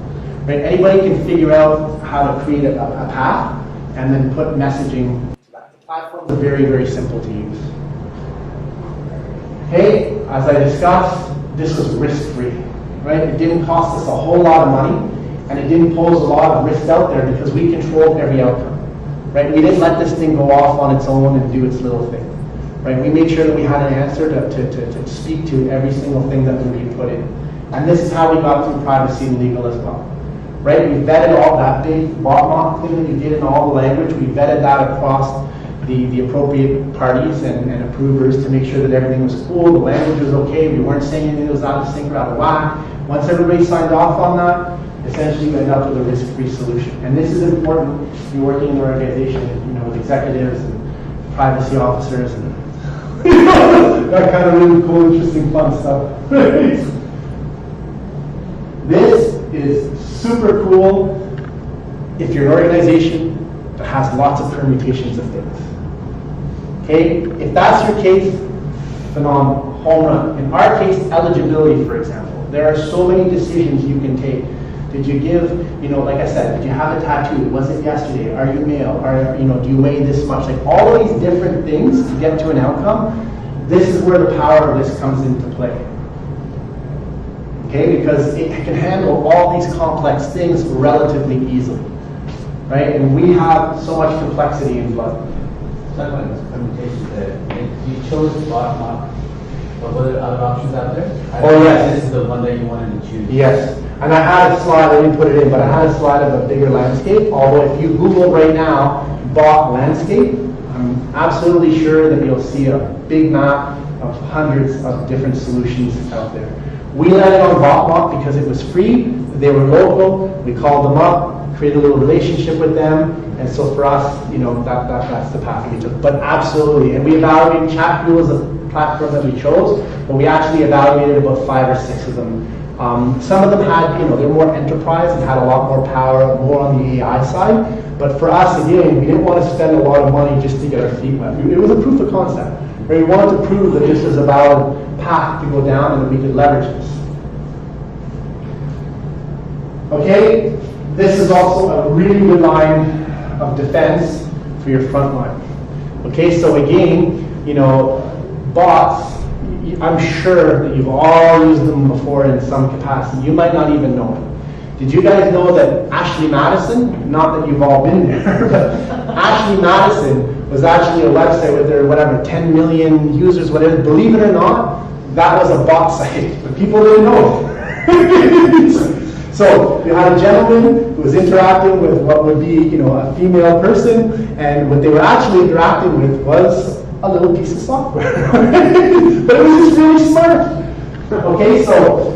Right? Anybody can figure out how to create a path and then put messaging to that. The platforms are very, very simple to use. Okay, as I discussed, this was risk-free, right? It didn't cost us a whole lot of money, and it didn't pose a lot of risk out there because we controlled every outcome, right? We didn't let this thing go off on its own and do its little thing, right? We made sure that we had an answer to speak to every single thing that would be put in. And this is how we got through privacy and legal as well, right? We vetted all that big bot thing that you did in all the language. We vetted that across the appropriate parties and approvers to make sure that everything was cool, the language was okay, we weren't saying anything that was out of sync or out of whack. Once everybody signed off on that, essentially we ended up with a risk-free solution. And this is important if you're working in an organization, with executives and privacy officers and that kind of really cool, interesting, fun stuff. This is super cool if you're an organization that has lots of permutations of things. Okay, if that's your case, phenomenal, home run. In our case, eligibility, for example, there are so many decisions you can take. Did you give, like I said, did you have a tattoo? Was it yesterday? Are you male? Do you weigh this much? Like all of these different things to get to an outcome. This is where the power of this comes into play. Okay, because it can handle all these complex things relatively easily, right? And we have so much complexity in blood. Talk about this permutation there. You chose bot not But were there other options out there? Oh, yes. This is the one that you wanted to choose. Yes, and I had a slide, I didn't put it in, but I had a slide of a bigger landscape, although if you Google right now, bot landscape, I'm absolutely sure that you'll see a big map of hundreds of different solutions out there. We landed on BotBot because it was free, they were local, we called them up, created a little relationship with them, and so for us, you know, that's the path we took. But absolutely, and we evaluated Chatfuel as a platform that we chose, but we actually evaluated about 5 or 6 of them. Some of them had, you know, they're more enterprise and had a lot more power, more on the AI side. But for us, again, we didn't want to spend a lot of money just to get our feet wet. It was a proof of concept. We wanted to prove that this is a valid path to go down and that we could leverage this. Okay, this is also a really good line of defense for your front line. Okay, so again, you know, bots, I'm sure that you've all used them before in some capacity. You might not even know it. Did you guys know that Ashley Madison, not that you've all been there, but Ashley Madison was actually a website with their, whatever, 10 million users, whatever. Believe it or not, that was a bot site, but people didn't know it. So you had a gentleman who was interacting with what would be, you know, a female person, and what they were actually interacting with was a little piece of software. But it was just really smart. Okay, so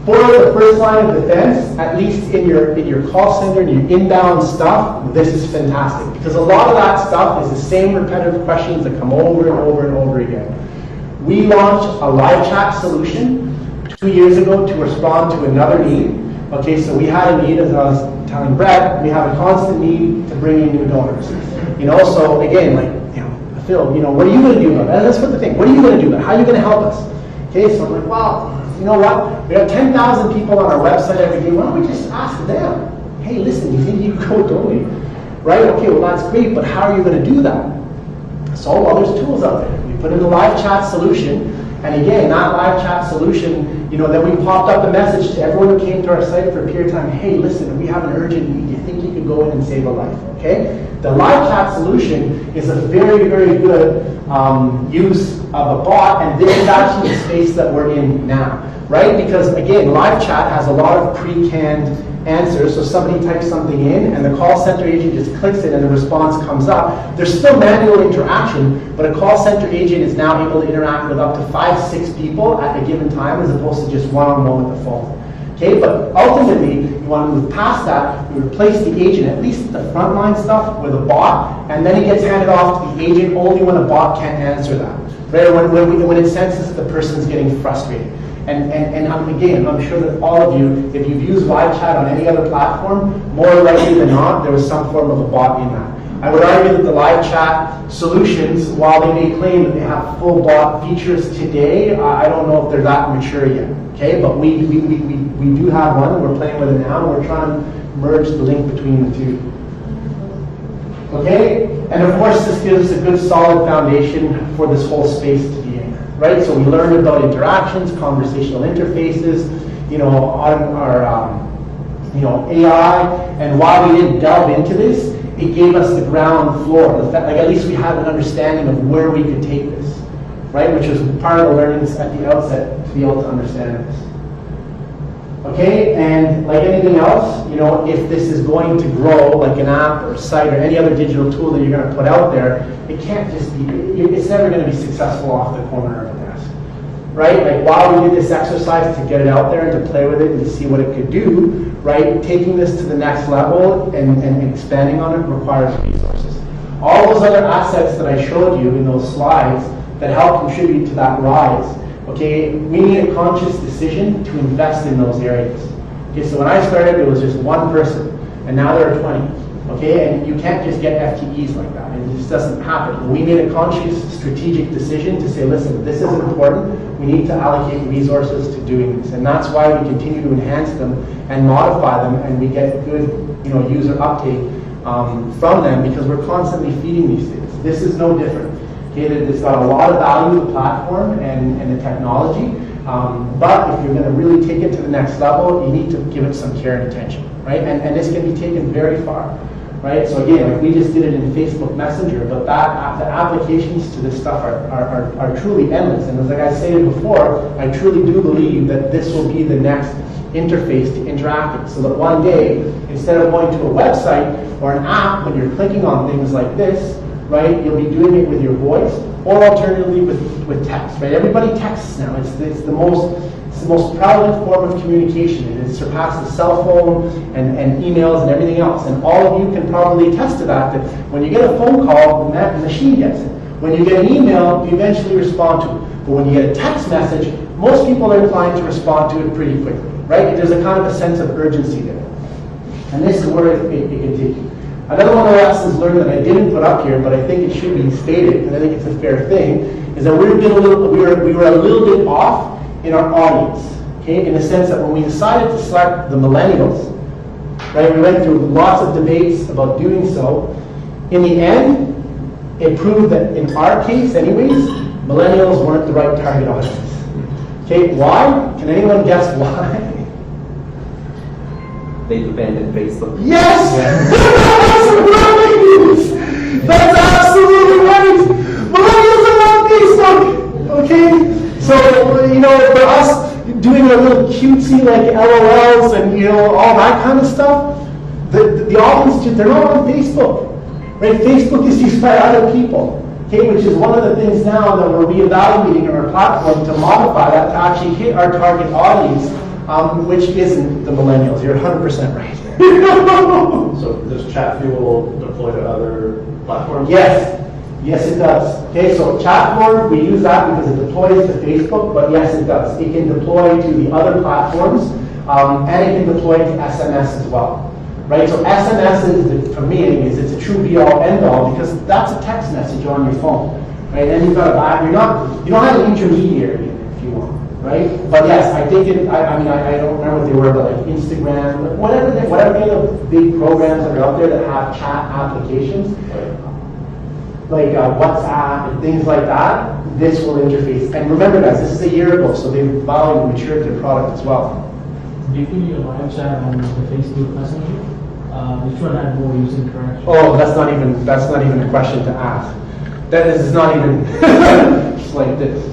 for the first line of defense, at least in your call center and your inbound stuff, this is fantastic. Because a lot of that stuff is the same repetitive questions that come over and over and over again. We launched a live chat solution 2 years ago to respond to another need. Okay, so we had a need, as I was telling Brett, we have a constant need to bring in new donors. You know, so again, like, you know, Phil, you know, what are you going to do about that? That's what the thing. What are you going to do about it? How are you going to help us? Okay, so I'm like, well, you know what? We have 10,000 people on our website every day. Why don't we just ask them? Hey, listen, you think you can go donate? Right? Okay, well, that's great, but how are you going to do that? So, well, there's tools out there. We put in the live chat solution, and again, that live chat solution, you know, then we popped up a message to everyone who came to our site for a period of time. Hey, listen, we have an urgent need. Do you think you could go in and save a life? Okay? The live chat solution is a very, very good use of a bot, and this is actually the space that we're in now, right? Because again, live chat has a lot of pre-canned answers, so somebody types something in, and the call center agent just clicks it, and the response comes up. There's still manual interaction, but a call center agent is now able to interact with up to 5-6 people at a given time, as opposed to just one-on-one with the phone. Okay, but ultimately, you want to move past that, you replace the agent, at least the frontline stuff, with a bot, and then it gets handed off to the agent only when a bot can't answer that. Right? When it senses that the person's getting frustrated. And again, I'm sure that all of you, if you've used live chat on any other platform, more likely than not, there was some form of a bot in that. I would argue that the live chat solutions, while they may claim that they have full bot features today, I don't know if they're that mature yet. Okay, but we do have one, and we're playing with it now, and we're trying to merge the link between the two. Okay, and of course this gives a good solid foundation for this whole space to be in, right? So we learned about interactions, conversational interfaces, you know, on our AI, and while we didn't delve into this, it gave us the ground floor. Like at least we had an understanding of where we could take this, right? Which was part of the learnings at the outset to be able to understand this. Okay, and like anything else, you know, if this is going to grow like an app or site or any other digital tool that you're going to put out there, it can't just be, it's never going to be successful off the corner of a desk, right? Like while we did this exercise to get it out there and to play with it and to see what it could do, right, taking this to the next level and expanding on it requires resources. All those other assets that I showed you in those slides that help contribute to that rise, okay, we need a conscious decision to invest in those areas. Okay, so when I started, there was just one person, and now there are 20. Okay, and you can't just get FTEs like that. It just doesn't happen. We made a conscious, strategic decision to say, listen, this is important. We need to allocate resources to doing this, and that's why we continue to enhance them and modify them, and we get good, you know, user uptake from them because we're constantly feeding these things. This is no different. Okay, it's got a lot of value, the platform and the technology, but if you're going to really take it to the next level, you need to give it some care and attention, right? And this can be taken very far. right? So again, like we just did it in Facebook Messenger, but the applications to this stuff are truly endless. And as like I stated before, I truly do believe that this will be the next interface to interacting, so that one day, instead of going to a website or an app, when you're clicking on things like this, right, you'll be doing it with your voice, or alternatively with text, right? Everybody texts now. It's the most prevalent form of communication. It surpasses cell phone and emails and everything else. And all of you can probably attest to that when you get a phone call, the machine gets it. When you get an email, you eventually respond to it. But when you get a text message, most people are inclined to respond to it pretty quickly, right? There's a kind of a sense of urgency there. And this is where it can take you. Another one of the lessons learned that I didn't put up here, but I think it should be stated, and I think it's a fair thing, is that we were a little bit off in our audience, okay? In the sense that when we decided to select the millennials, right, we went through lots of debates about doing so. In the end, it proved that in our case anyways, millennials weren't the right target audience. Okay, why? Can anyone guess why? They abandoned Facebook. Yes! That's absolutely right! Millennials are on Facebook! Okay? So, you know, for us, doing a little cutesy like LOLs and, you know, all that kind of stuff, the audience, they're not on Facebook. Right? Facebook is used by other people. Okay, which is one of the things now that we're reevaluating in our platform to modify that to actually hit our target audience, which isn't the millennials. You're 100% right. So does Chatfuel deploy to other platforms? Yes. Yes, it does. Okay, so Chatbot, we use that because it deploys to Facebook, but yes, it does. It can deploy to the other platforms, and it can deploy to SMS as well. Right, so SMS is, for me anyways, it's a true be-all, end-all, because that's a text message on your phone, right? And you've got you don't have an intermediary in it if you want, right? But yes, I think I don't remember what they were, but like Instagram, whatever the other big programs that are out there that have chat applications, like WhatsApp and things like that, this will interface. And remember guys, this is a year ago, so they've valued and matured their product as well. Do you think your live chat on the Facebook Messenger? Which one had more user interaction? Oh, that's not even a question to ask. That is not even just like this.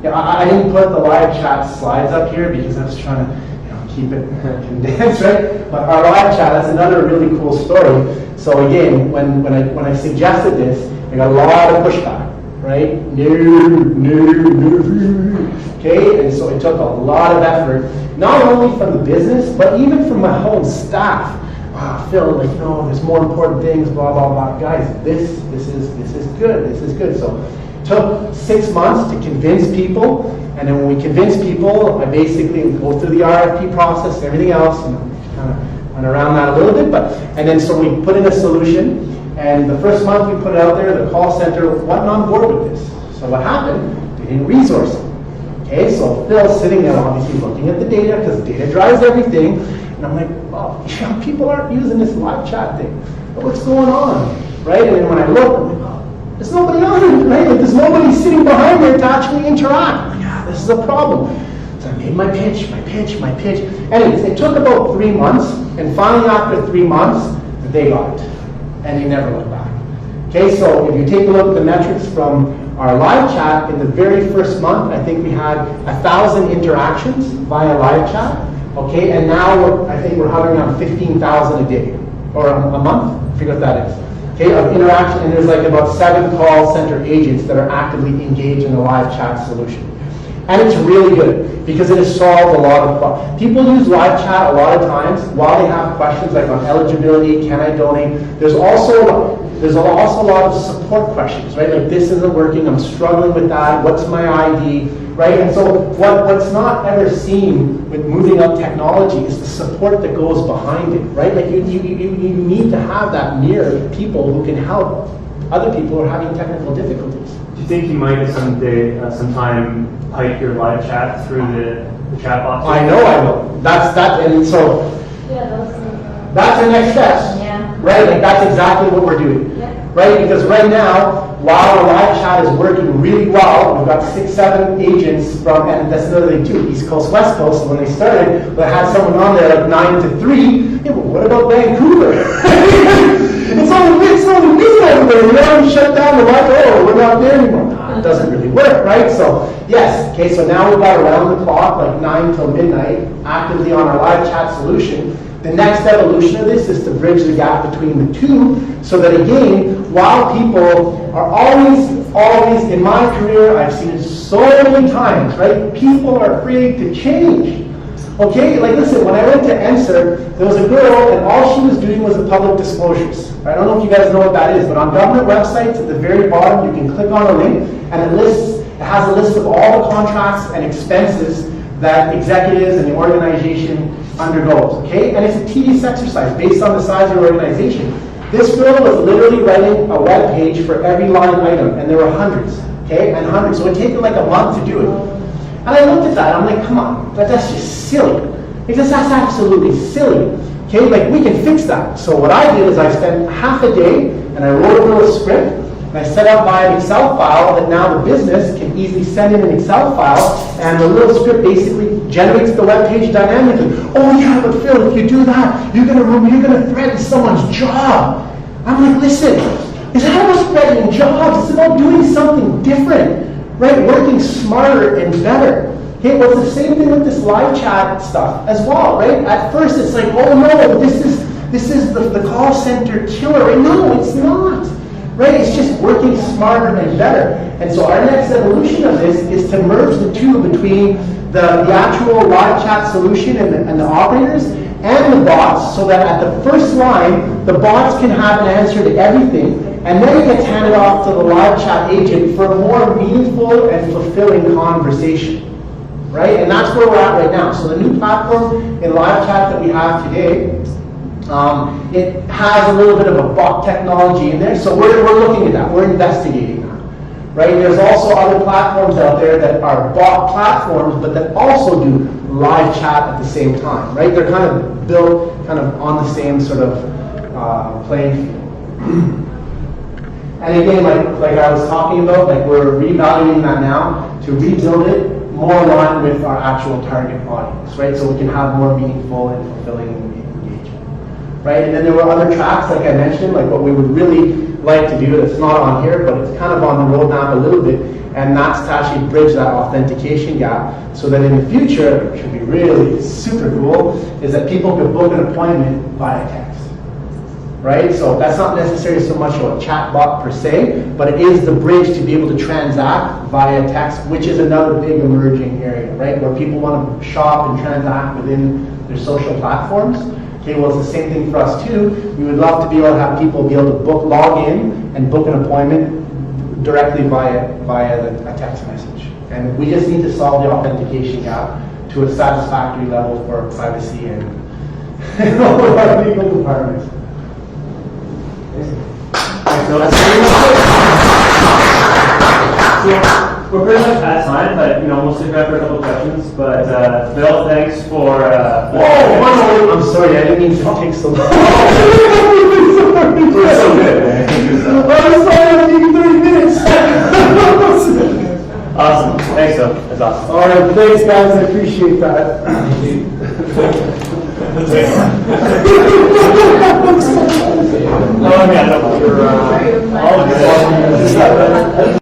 Yeah, I didn't put the live chat slides up here because I was trying to keep it condensed, right? But our live chat, that's another really cool story. So again, when I suggested this, I got a lot of pushback, right? No. Okay, and so it took a lot of effort, not only from the business, but even from my whole staff. Phil, like, no, there's more important things, blah, blah, blah. Guys, this is good. So it took 6 months to convince people, and then when we convinced people, I basically go through the RFP process and everything else, and kind of went around that a little bit, and then so we put in a solution, and the first month we put it out there, the call center wasn't on board with this. So what happened? They didn't resource it. Okay, so Phil's sitting there obviously looking at the data, because data drives everything. And I'm like, well, people aren't using this live chat thing. But what's going on, right? And then when I look, I'm like, oh, there's nobody on it, right? Like, there's nobody sitting behind there to actually interact. I'm like, this is a problem. So I made my pitch. Anyways, it took about 3 months, and finally after 3 months, they got it. And they never looked back. Okay, so if you take a look at the metrics from our live chat, in the very first month, I think we had 1,000 interactions via live chat. Okay, and now I think we're hovering around 15,000 a day, or a month, I forget what that is. Okay, of interaction, and there's like about 7 call center agents that are actively engaged in the live chat solution. And it's really good, because it has solved a lot of problems. People use live chat a lot of times while they have questions like on eligibility, can I donate? There's also a lot of support questions, right? Like, this isn't working, I'm struggling with that, what's my ID? Right, and so what's not ever seen with moving up technology is the support that goes behind it, right? Like you need to have that near people who can help other people who are having technical difficulties. Do you think you might sometime pipe your live chat through the chatbot? I know I will. And so that's the next step. Yeah. Right, like that's exactly what we're doing. Yeah. Right, because right now while the live chat is working really well, we've got 6, 7 agents from, and that's another thing too, East Coast, West Coast. So when they started, they had someone on there like 9 to 3. Yeah, but what about Vancouver? it's only midnight over there. You know, shut down the light. Oh, we're not there anymore. Nah, it doesn't really work, right? So yes, okay. So now we've got around the clock, like 9 till midnight, actively on our live chat solution. The next evolution of this is to bridge the gap between the two, so that again, while people are always, in my career, I've seen it so many times, right? People are afraid to change. Okay, like listen, when I went to Answer, there was a girl and all she was doing was the public disclosures. I don't know if you guys know what that is, but on government websites at the very bottom, you can click on a link and it has a list of all the contracts and expenses that executives and the organization undergoes, okay? And it's a tedious exercise based on the size of your organization. This girl was literally writing a web page for every line item, and there were hundreds, okay? And hundreds, so it took like a month to do it. And I looked at that, I'm like, come on, that's just silly. Because that's absolutely silly, okay? Like, we can fix that. So what I did is I spent half a day, and I wrote a little script, and I set up by an Excel file that now the business can easily send in an Excel file, and the little script basically generates the web page dynamically. Oh yeah, but Phil, if you do that, you're gonna threaten someone's job. I'm like, listen, it's not about threatening jobs, it's about doing something different, right? Working smarter and better. Okay, well, it's the same thing with this live chat stuff as well, right? At first, it's like, oh no, this is the call center killer. Right? No, it's not. Right? It's just working smarter and better. And so our next evolution of this is to merge the two between the actual live chat solution and the operators and the bots, so that at the first line, the bots can have an answer to everything, and then it gets handed off to the live chat agent for a more meaningful and fulfilling conversation. Right? And that's where we're at right now. So the new platform in live chat that we have today, it has a little bit of a bot technology in there, so we're looking at that. We're investigating that, right? There's also other platforms out there that are bot platforms, but that also do live chat at the same time, right? They're kind of built kind of on the same sort of playing field. And again, like I was talking about, like we're reevaluating that now to rebuild it more aligned with our actual target audience, right? So we can have more meaningful and fulfilling engagement, right? And then there were other tracks, like I mentioned, like what we would really like to do that's not on here, but it's kind of on the roadmap a little bit, and that's to actually bridge that authentication gap so that in the future, which would be really super cool, is that people could book an appointment via text. Right? So that's not necessarily so much a chatbot per se, but it is the bridge to be able to transact via text, which is another big emerging area, right? Where people want to shop and transact within their social platforms. Okay, well, it's the same thing for us too. We would love to be able to have people be able to log in and book an appointment directly via a text message. And we just need to solve the authentication gap to a satisfactory level for privacy and all of our legal departments. So that's we're pretty much at time, but we'll stick around for a couple of questions. But Bill, thanks for. I'm sorry, I didn't mean to take so long. We're so good, man. I'm sorry, I'm taking 30 minutes. Awesome. Thanks, Bill. That's awesome. All right, thanks, guys. I appreciate that. Oh, yeah, no, all of